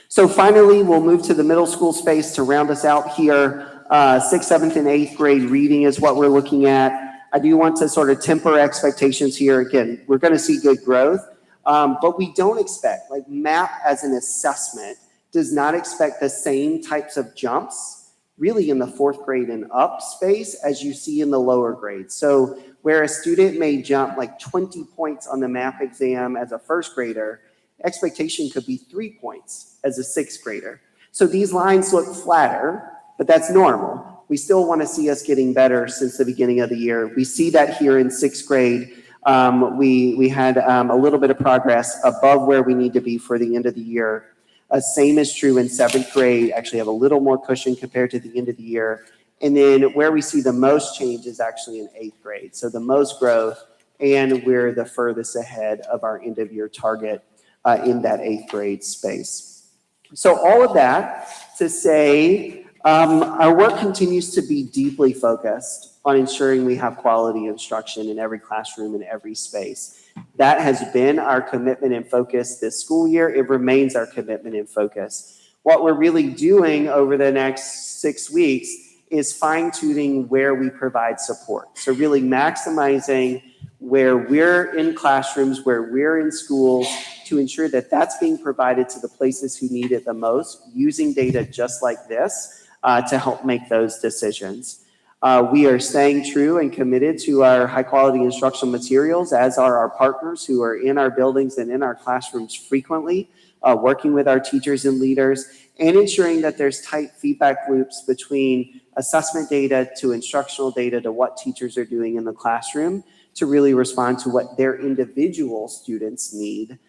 So finally, we'll move to the middle school space to round us out here. 6th, 7th, and 8th grade reading is what we're looking at. I do want to sort of temper expectations here. Again, we're going to see good growth. But we don't expect, like MAP as an assessment does not expect the same types of jumps really in the fourth grade and up space as you see in the lower grades. So where a student may jump like 20 points on the MAP exam as a first grader, expectation could be 3 points as a sixth grader. So these lines look flatter, but that's normal. We still want to see us getting better since the beginning of the year. We see that here in sixth grade. We had a little bit of progress above where we need to be for the end of the year. Same is true in seventh grade, actually have a little more cushion compared to the end of the year. And then where we see the most change is actually in eighth grade. So the most growth, and we're the furthest ahead of our end of year target in that eighth grade space. So all of that to say, our work continues to be deeply focused on ensuring we have quality instruction in every classroom in every space. That has been our commitment and focus this school year. It remains our commitment and focus. What we're really doing over the next 6 weeks is fine-tuning where we provide support. So really maximizing where we're in classrooms, where we're in schools, to ensure that that's being provided to the places who need it the most, using data just like this to help make those decisions. We are staying true and committed to our high-quality instructional materials, as are our partners who are in our buildings and in our classrooms frequently, working with our teachers and leaders, and ensuring that there's tight feedback loops between assessment data to instructional data to what teachers are doing in the classroom to really respond to what their individual students need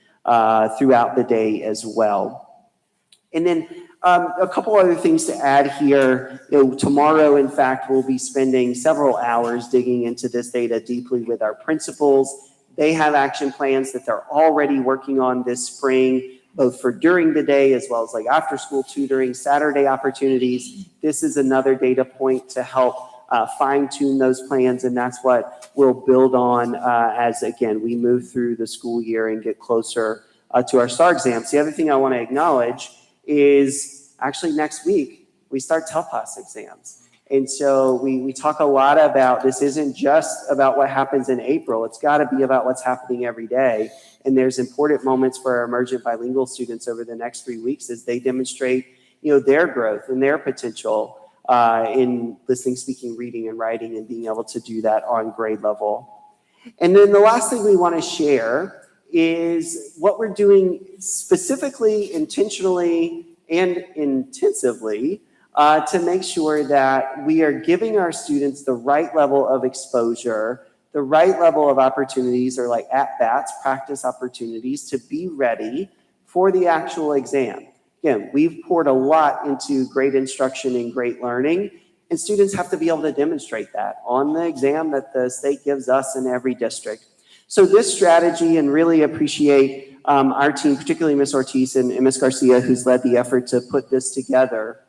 throughout the day as well. And then a couple other things to add here. Tomorrow, in fact, we'll be spending several hours digging into this data deeply with our principals. They have action plans that they're already working on this spring, both for during the day as well as like after school tutoring, Saturday opportunities. This is another data point to help fine tune those plans, and that's what we'll build on as, again, we move through the school year and get closer to our STAR exams. The other thing I want to acknowledge is actually next week, we start TELPAS exams. And so we talk a lot about this isn't just about what happens in April. It's got to be about what's happening every day. And there's important moments for our emergent bilingual students over the next 3 weeks as they demonstrate, their growth and their potential in listening, speaking, reading, and writing, and being able to do that on grade level. And then the last thing we want to share is what we're doing specifically, intentionally, and intensively to make sure that we are giving our students the right level of exposure, the right level of opportunities, or like at-bats, practice opportunities to be ready for the actual exam. Again, we've poured a lot into great instruction and great learning, and students have to be able to demonstrate that on the exam that the state gives us in every district. So this strategy, and really appreciate our team, particularly Ms. Ortiz and Ms. Garcia, who's led the effort to put this together,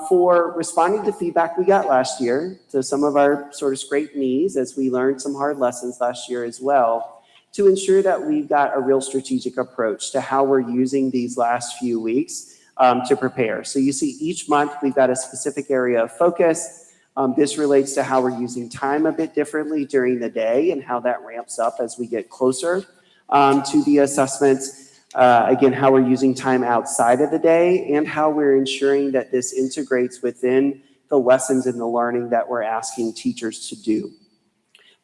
for responding to feedback we got last year, to some of our sort of scraped knees as we learned some hard lessons last year as well, to ensure that we've got a real strategic approach to how we're using these last few weeks to prepare. So you see each month we've got a specific area of focus. This relates to how we're using time a bit differently during the day and how that ramps up as we get closer to the assessments. Again, how we're using time outside of the day and how we're ensuring that this integrates within the lessons and the learning that we're asking teachers to do.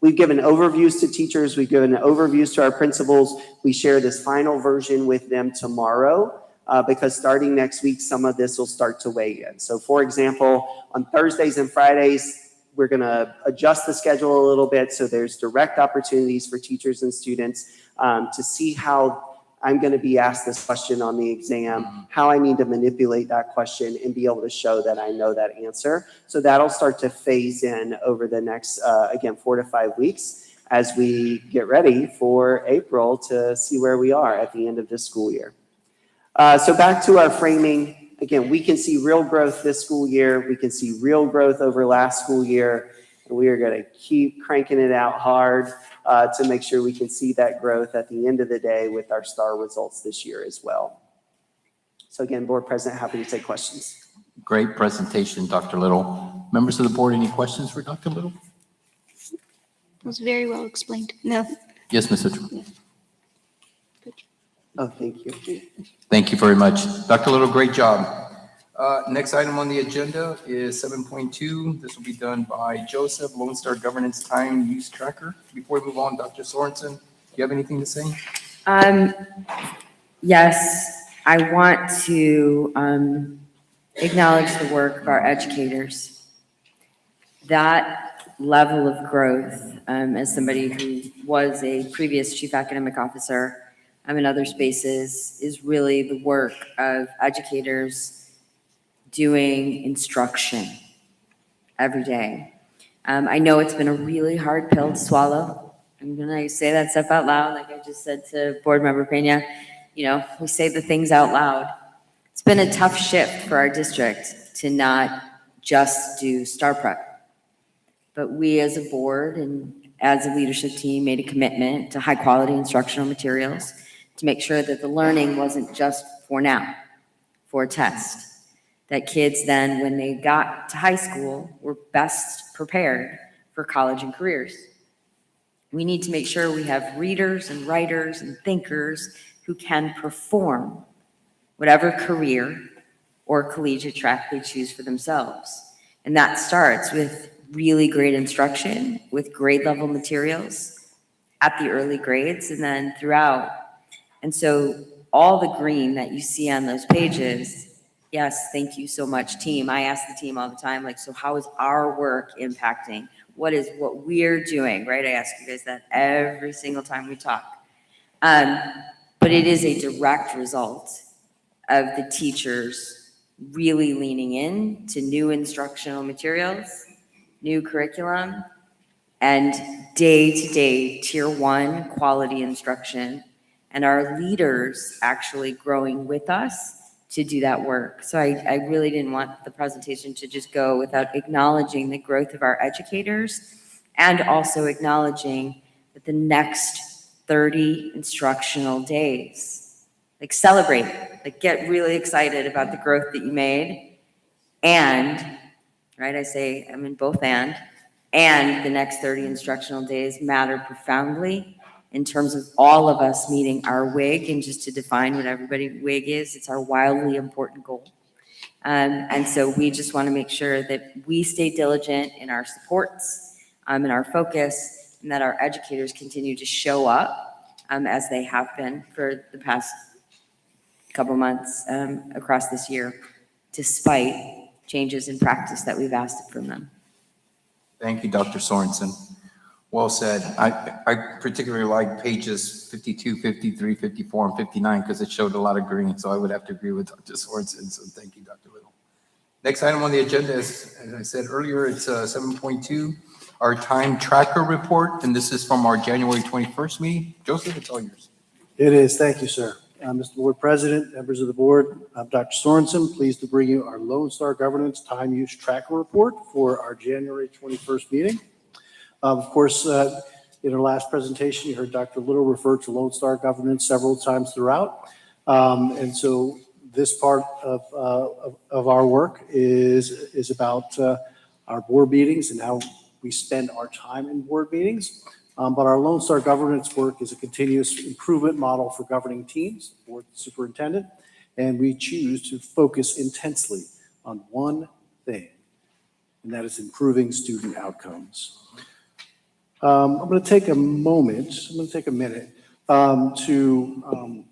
We've given overviews to teachers. We've given overviews to our principals. We share this final version with them tomorrow because starting next week, some of this will start to weigh in. So for example, on Thursdays and Fridays, we're going to adjust the schedule a little bit so there's direct opportunities for teachers and students to see how I'm going to be asked this question on the exam, how I need to manipulate that question and be able to show that I know that answer. So that'll start to phase in over the next, again, 4 to 5 weeks as we get ready for April to see where we are at the end of this school year. So back to our framing. Again, we can see real growth this school year. We can see real growth over last school year. And we are going to keep cranking it out hard to make sure we can see that growth at the end of the day with our STAR results this year as well. So again, Board President, happy to take questions. Great presentation, Dr. Little. Members of the board, any questions for Dr. Little? It was very well explained. No. Yes, Ms. Ochoa. Oh, thank you. Thank you very much. Dr. Little, great job. Next item on the agenda is 7.2. This will be done by Joseph, Lone Star Governance Time Use Tracker. Before we move on, Dr. Sorensen, do you have anything to say? Yes, I want to acknowledge the work of our educators. That level of growth, as somebody who was a previous chief academic officer in other spaces, is really the work of educators doing instruction every day. I know it's been a really hard pill to swallow. I'm gonna say that stuff out loud, like I just said to Board Member Pena. You know, we say the things out loud. It's been a tough shift for our district to not just do STAR Prep. But we as a board and as a leadership team made a commitment to high quality instructional materials to make sure that the learning wasn't just for now, for a test. That kids then, when they got to high school, were best prepared for college and careers. We need to make sure we have readers and writers and thinkers who can perform whatever career or collegiate track they choose for themselves. And that starts with really great instruction, with grade level materials at the early grades and then throughout. And so all the green that you see on those pages, yes, thank you so much, team. I ask the team all the time, like, so how is our work impacting? What is what we're doing, right? I ask you guys that every single time we talk. But it is a direct result of the teachers really leaning in to new instructional materials, new curriculum, and day-to-day tier 1 quality instruction, and our leaders actually growing with us to do that work. So I really didn't want the presentation to just go without acknowledging the growth of our educators and also acknowledging that the next 30 instructional days, like celebrate, like get really excited about the growth that you made. And, right, I say I'm in both and the next 30 instructional days matter profoundly in terms of all of us meeting our WIG. And just to define what everybody WIG is, it's our wildly important goal. And so we just want to make sure that we stay diligent in our supports, in our focus, and that our educators continue to show up as they have been for the past couple months across this year, despite changes in practice that we've asked from them. Thank you, Dr. Sorensen. Well said. I particularly like pages 52, 53, 54, and 59 because it showed a lot of green. So I would have to agree with Dr. Sorensen. So thank you, Dr. Little. Next item on the agenda is, as I said earlier, it's 7.2, our time tracker report. And this is from our January 21st meeting. Joseph, it's all yours. It is. Thank you, sir. Mr. Board President, members of the board, I'm Dr. Sorensen, pleased to bring you our Lone Star Governance Time Use Tracker Report for our January 21st meeting. Of course, in our last presentation, you heard Dr. Little refer to Lone Star Governance several times throughout. And so this part of our work is about our board meetings and how we spend our time in board meetings. But our Lone Star Governance work is a continuous improvement model for governing teams, board superintendent, and we choose to focus intensely on one thing, and that is improving student outcomes. I'm going to take a minute to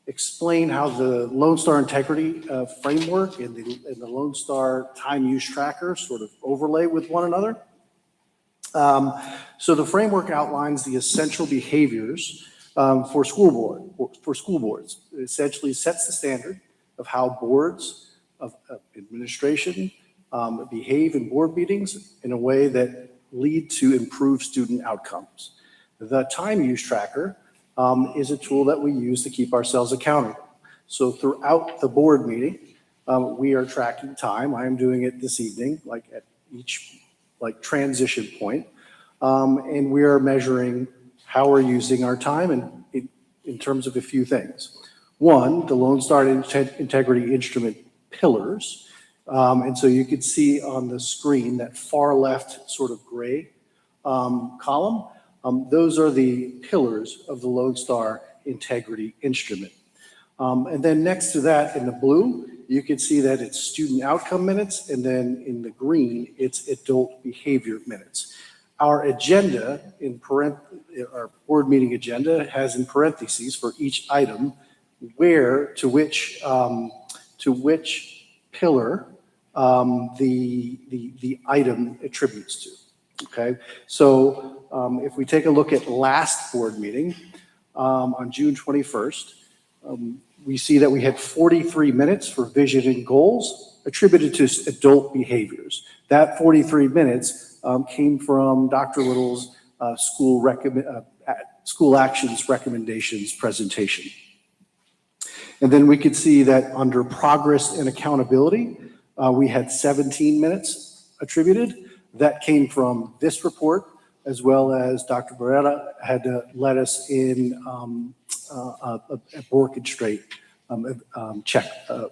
explain how the Lone Star Integrity Framework and the Lone Star Time Use Tracker sort of overlay with one another. So the framework outlines the essential behaviors for school boards. It essentially sets the standard of how boards of administration behave in board meetings in a way that lead to improved student outcomes. The time use tracker is a tool that we use to keep ourselves accountable. So throughout the board meeting, we are tracking time. I am doing it this evening, like at each transition point. And we are measuring how we're using our time in terms of a few things. One, the Lone Star Integrity Instrument pillars. And so you could see on the screen that far left sort of gray column. Those are the pillars of the Lone Star integrity instrument. And then next to that in the blue, you can see that it's student outcome minutes, and then in the green, it's adult behavior minutes. Our agenda our board meeting agenda has in parentheses for each item where to which pillar the item attributes to. Okay, so if we take a look at last board meeting on June 21st, we see that we had 43 minutes for vision and goals attributed to adult behaviors. That 43 minutes came from Dr. Little's school actions recommendations presentation. And then we could see that under progress and accountability, we had 17 minutes attributed. That came from this report, as well as Dr. Beretta had led us in a Bork Strait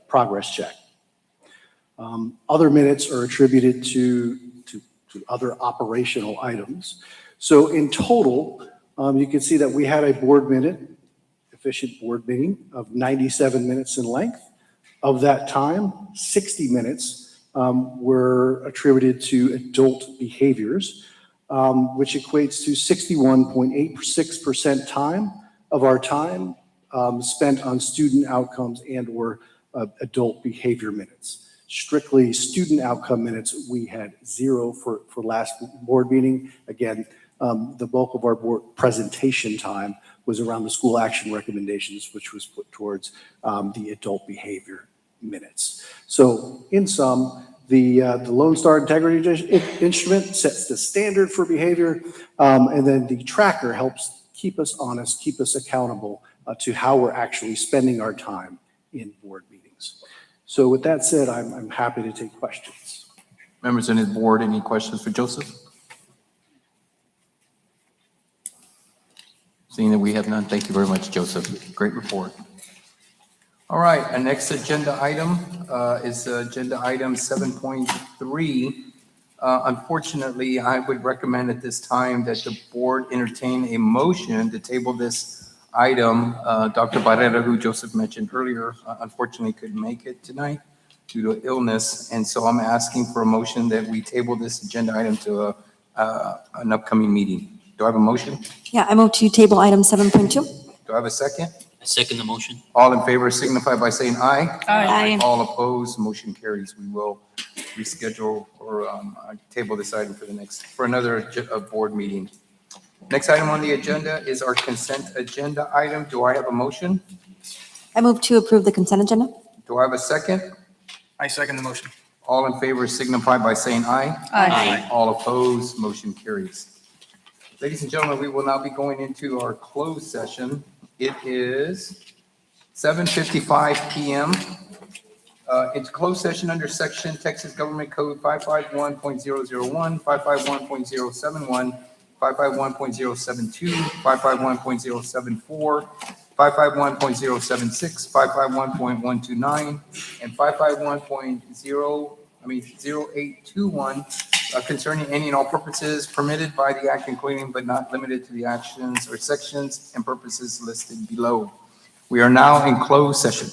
progress check. Other minutes are attributed to other operational items. So in total, you can see that we had a efficient board meeting of 97 minutes in length. Of that time, 60 minutes were attributed to adult behaviors, which equates to 61.86% time of our time spent on student outcomes and or adult behavior minutes. Strictly student outcome minutes, we had 0 for last board meeting. Again, the bulk of our board presentation time was around the school action recommendations, which was put towards the adult behavior minutes. So in sum, the Lone Star Integrity Instrument sets the standard for behavior, and then the tracker helps keep us honest, keep us accountable to how we're actually spending our time in board meetings. So with that said, I'm happy to take questions. Members on the board, any questions for Joseph? Seeing that we have none, thank you very much, Joseph. Great report. All right, our next agenda item is agenda item 7.3. Unfortunately, I would recommend at this time that the board entertain a motion to table this item. Dr. Barrera, who Joseph mentioned earlier, unfortunately couldn't make it tonight due to illness. And so I'm asking for a motion that we table this agenda item to an upcoming meeting. Do I have a motion? Yeah, I move to table item 7.2. Do I have a second? I second the motion. All in favor signify by saying aye. Aye. All opposed, motion carries. We will reschedule or table this item for another board meeting. Next item on the agenda is our consent agenda item. Do I have a motion? I move to approve the consent agenda. Do I have a second? I second the motion. All in favor signify by saying aye. Aye. All opposed, motion carries. Ladies and gentlemen, we will now be going into our closed session. It is 7:55 p.m. It's closed session under section Texas Government Code 551.001, 551.071, 551.072, 551.074, 551.076, 551.129, and 0821 concerning any and all purposes permitted by the act, including but not limited to the actions or sections and purposes listed below. We are now in closed session.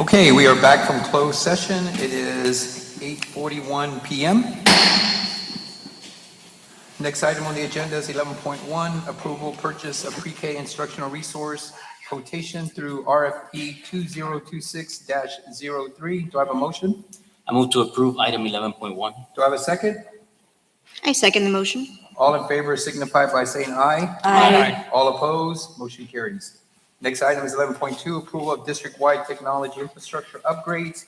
Okay, we are back from closed session. It is 8:41 PM. Next item on the agenda is 11.1, approval purchase of pre-K instructional resource quotation through RFP 2026-03. Do I have a motion? I move to approve item 11.1. Do I have a second? I second the motion. All in favor signify by saying aye. Aye. All opposed, motion carries. Next item is 11.2, approval of district-wide technology infrastructure upgrades,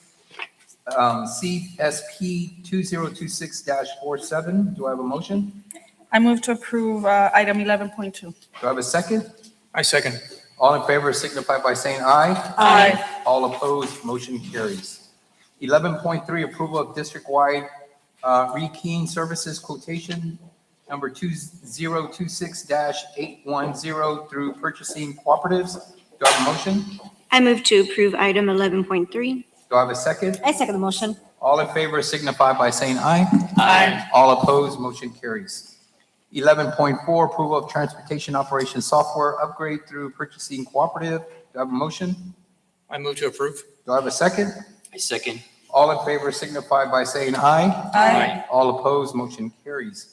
CSP 2026-47. Do I have a motion? I move to approve item 11.2. Do I have a second? I second. All in favor signify by saying aye. Aye. All opposed, motion carries. 11.3, approval of district-wide rekeying services quotation number 2026-810 through purchasing cooperatives. Do I have a motion? I move to approve item 11.3. Do I have a second? I second the motion. All in favor signify by saying aye. Aye. All opposed, motion carries. 11.4, approval of transportation operations software upgrade through purchasing cooperative. Do I have a motion? I move to approve. Do I have a second? I second. All in favor signify by saying aye. Aye. All opposed, motion carries.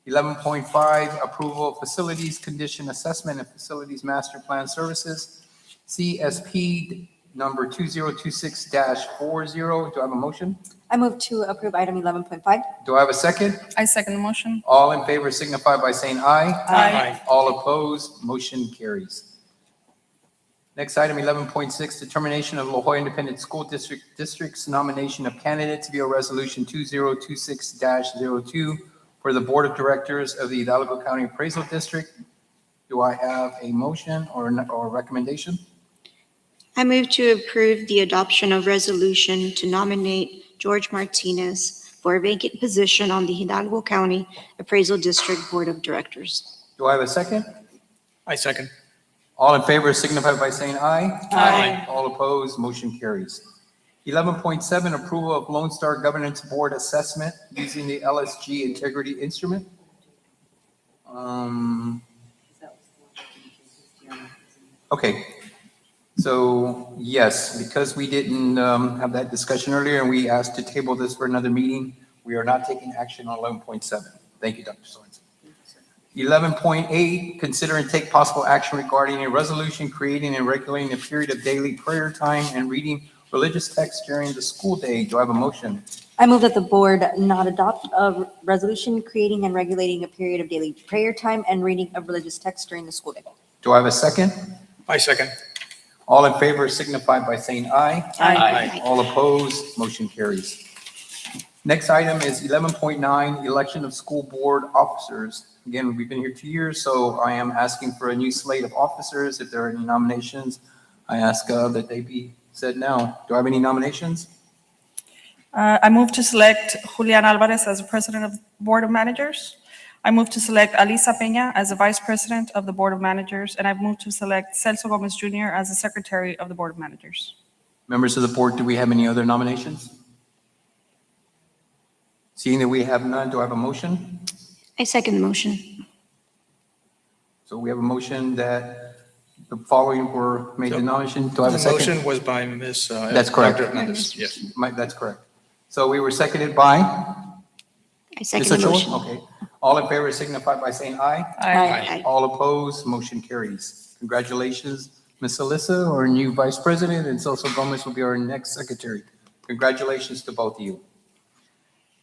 11.5, approval of facilities condition assessment and facilities master plan services, CSP number 2026-40. Do I have a motion? I move to approve item 11.5. Do I have a second? I second the motion. All in favor signify by saying aye. Aye. All opposed, motion carries. Next item, 11.6, determination of La Jolla Independent School District's nomination of candidates via resolution 2026-02 for the Board of Directors of the Hidalgo County Appraisal District. Do I have a motion or a recommendation? I move to approve the adoption of resolution to nominate George Martinez for a vacant position on the Hidalgo County Appraisal District Board of Directors. Do I have a second? I second. All in favor signify by saying aye. Aye. All opposed, motion carries. 11.7, approval of Lone Star Governance Board assessment using the LSG integrity instrument. Okay, so yes, because we didn't have that discussion earlier and we asked to table this for another meeting, we are not taking action on 11.7. Thank you, Dr. Sorensen. 11.8, consider and take possible action regarding a resolution creating and regulating a period of daily prayer time and reading religious text during the school day. Do I have a motion? I move that the board not adopt a resolution creating and regulating a period of daily prayer time and reading of religious text during the school day. Do I have a second? I second. All in favor signify by saying aye. Aye. All opposed, motion carries. Next item is 11.9, election of school board officers. Again, we've been here 2 years, so I am asking for a new slate of officers. If there are any nominations, I ask that they be said now. Do I have any nominations? I move to select Julian Alvarez as the President of the Board of Managers. I move to select Alisa Peña as the Vice President of the Board of Managers, and I move to select Celso Gomez Jr. as the Secretary of the Board of Managers. Members of the board, do we have any other nominations? Seeing that we have none, do I have a motion? I second the motion. So we have a motion that the following were made the nomination. Do I have a The second? motion was by Ms. That's correct. Dr. Hernandez. Yes. That's correct. So we were seconded by? I second Ms. the Ochoa? motion. Okay. All in favor signify by saying aye. Aye. All opposed, motion carries. Congratulations, Ms. Alyssa, our new vice president, and Celso Gomez will be our next secretary. Congratulations to both of you.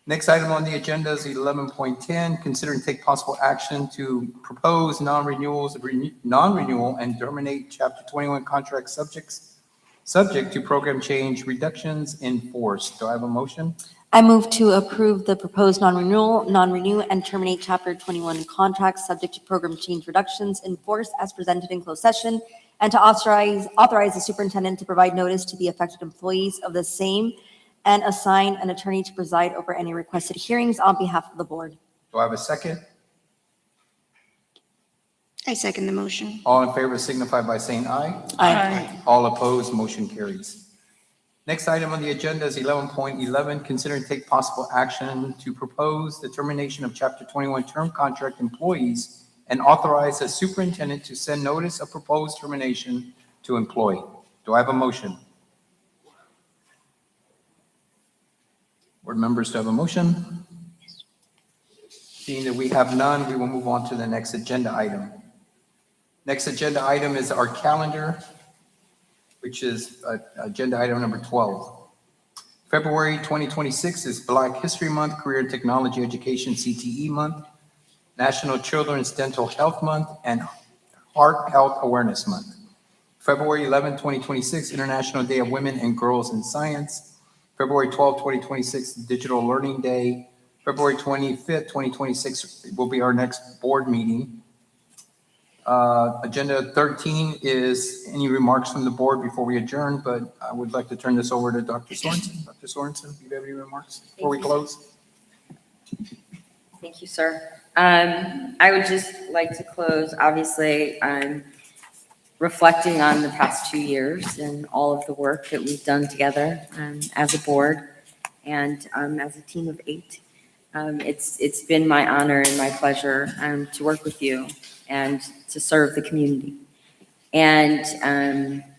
Next item on the agenda is 11.10, consider and take possible action to propose non-renewal and terminate Chapter 21 contract subject to program change reductions in force. Do I have a motion? I move to approve the proposed non-renew, and terminate Chapter 21 contracts subject to program change reductions in force as presented in closed session, and to authorize the superintendent to provide notice to the affected employees of the same and assign an attorney to preside over any requested hearings on behalf of the board. Do I have a second? I second the motion. All in favor signify by saying aye. Aye. All opposed, motion carries. Next item on the agenda is 11.11, consider and take possible action to propose the termination of Chapter 21 term contract employees and authorize the superintendent to send notice of proposed termination to employee. Do I have a motion? Board members, do I have a motion? Seeing that we have none, we will move on to the next agenda item. Next agenda item is our calendar, which is agenda item number 12. February 2026 is Black History Month, Career and Technology Education CTE Month, National Children's Dental Health Month, and Heart Health Awareness Month. February 11, 2026, International Day of Women and Girls in Science. February 12, 2026, Digital Learning Day. February 25th, 2026 will be our next board meeting. Agenda 13 is any remarks from the board before we adjourn, but I would like to turn this over to Dr. Sorensen. Dr. Sorensen, do you have any remarks before we close? Thank you, sir. I would just like to close, obviously, reflecting on the past 2 years and all of the work that we've done together as a board and as a team of 8. It's been my honor and my pleasure to work with you and to serve the community. And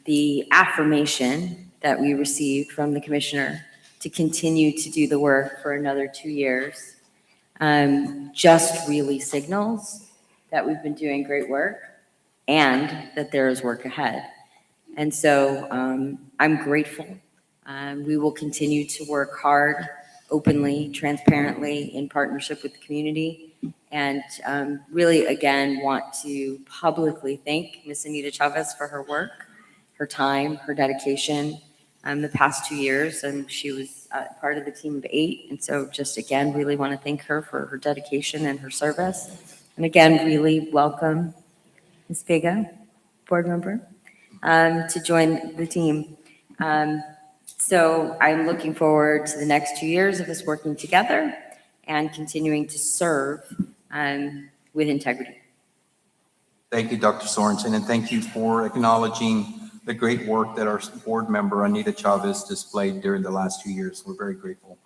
the affirmation that we received from the commissioner to continue to do the work for another 2 years just really signals that we've been doing great work and that there is work ahead. And so I'm grateful. We will continue to work hard, openly, transparently, in partnership with the community. And really, again, want to publicly thank Ms. Anita Chavez for her work, her time, her dedication the past 2 years. And she was part of the team of 8. And so just, again, really want to thank her for her dedication and her service. And again, really welcome Ms. Vega, board member, to join the team. So I'm looking forward to the next 2 years of us working together and continuing to serve with integrity. Thank you, Dr. Sorensen, and thank you for acknowledging the great work that our board member, Anita Chavez, displayed during the last 2 years. We're very grateful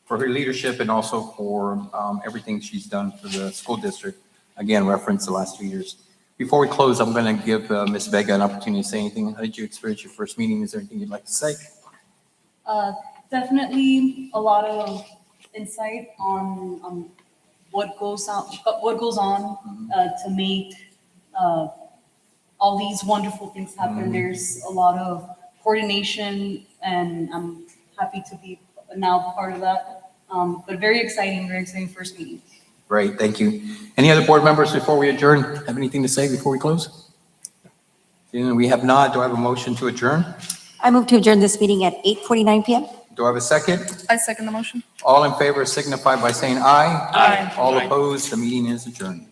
for her leadership and also for everything she's done for the school district. Again, reference the last 2 years. Before we close, I'm going to give Ms. Vega an opportunity to say anything. How did you experience your first meeting? Is there anything you'd like to say? Definitely a lot of insight on what goes on to make all these wonderful things happen. There's a lot of coordination, and I'm happy to be now part of that. But very exciting first meeting. Great, thank you. Any other board members before we adjourn have anything to say before we close? We have not. Do I have a motion to adjourn? I move to adjourn this meeting at 8:49 PM. Do I have a second? I second the motion. All in favor signify by saying aye. Aye. All opposed, the meeting is adjourned.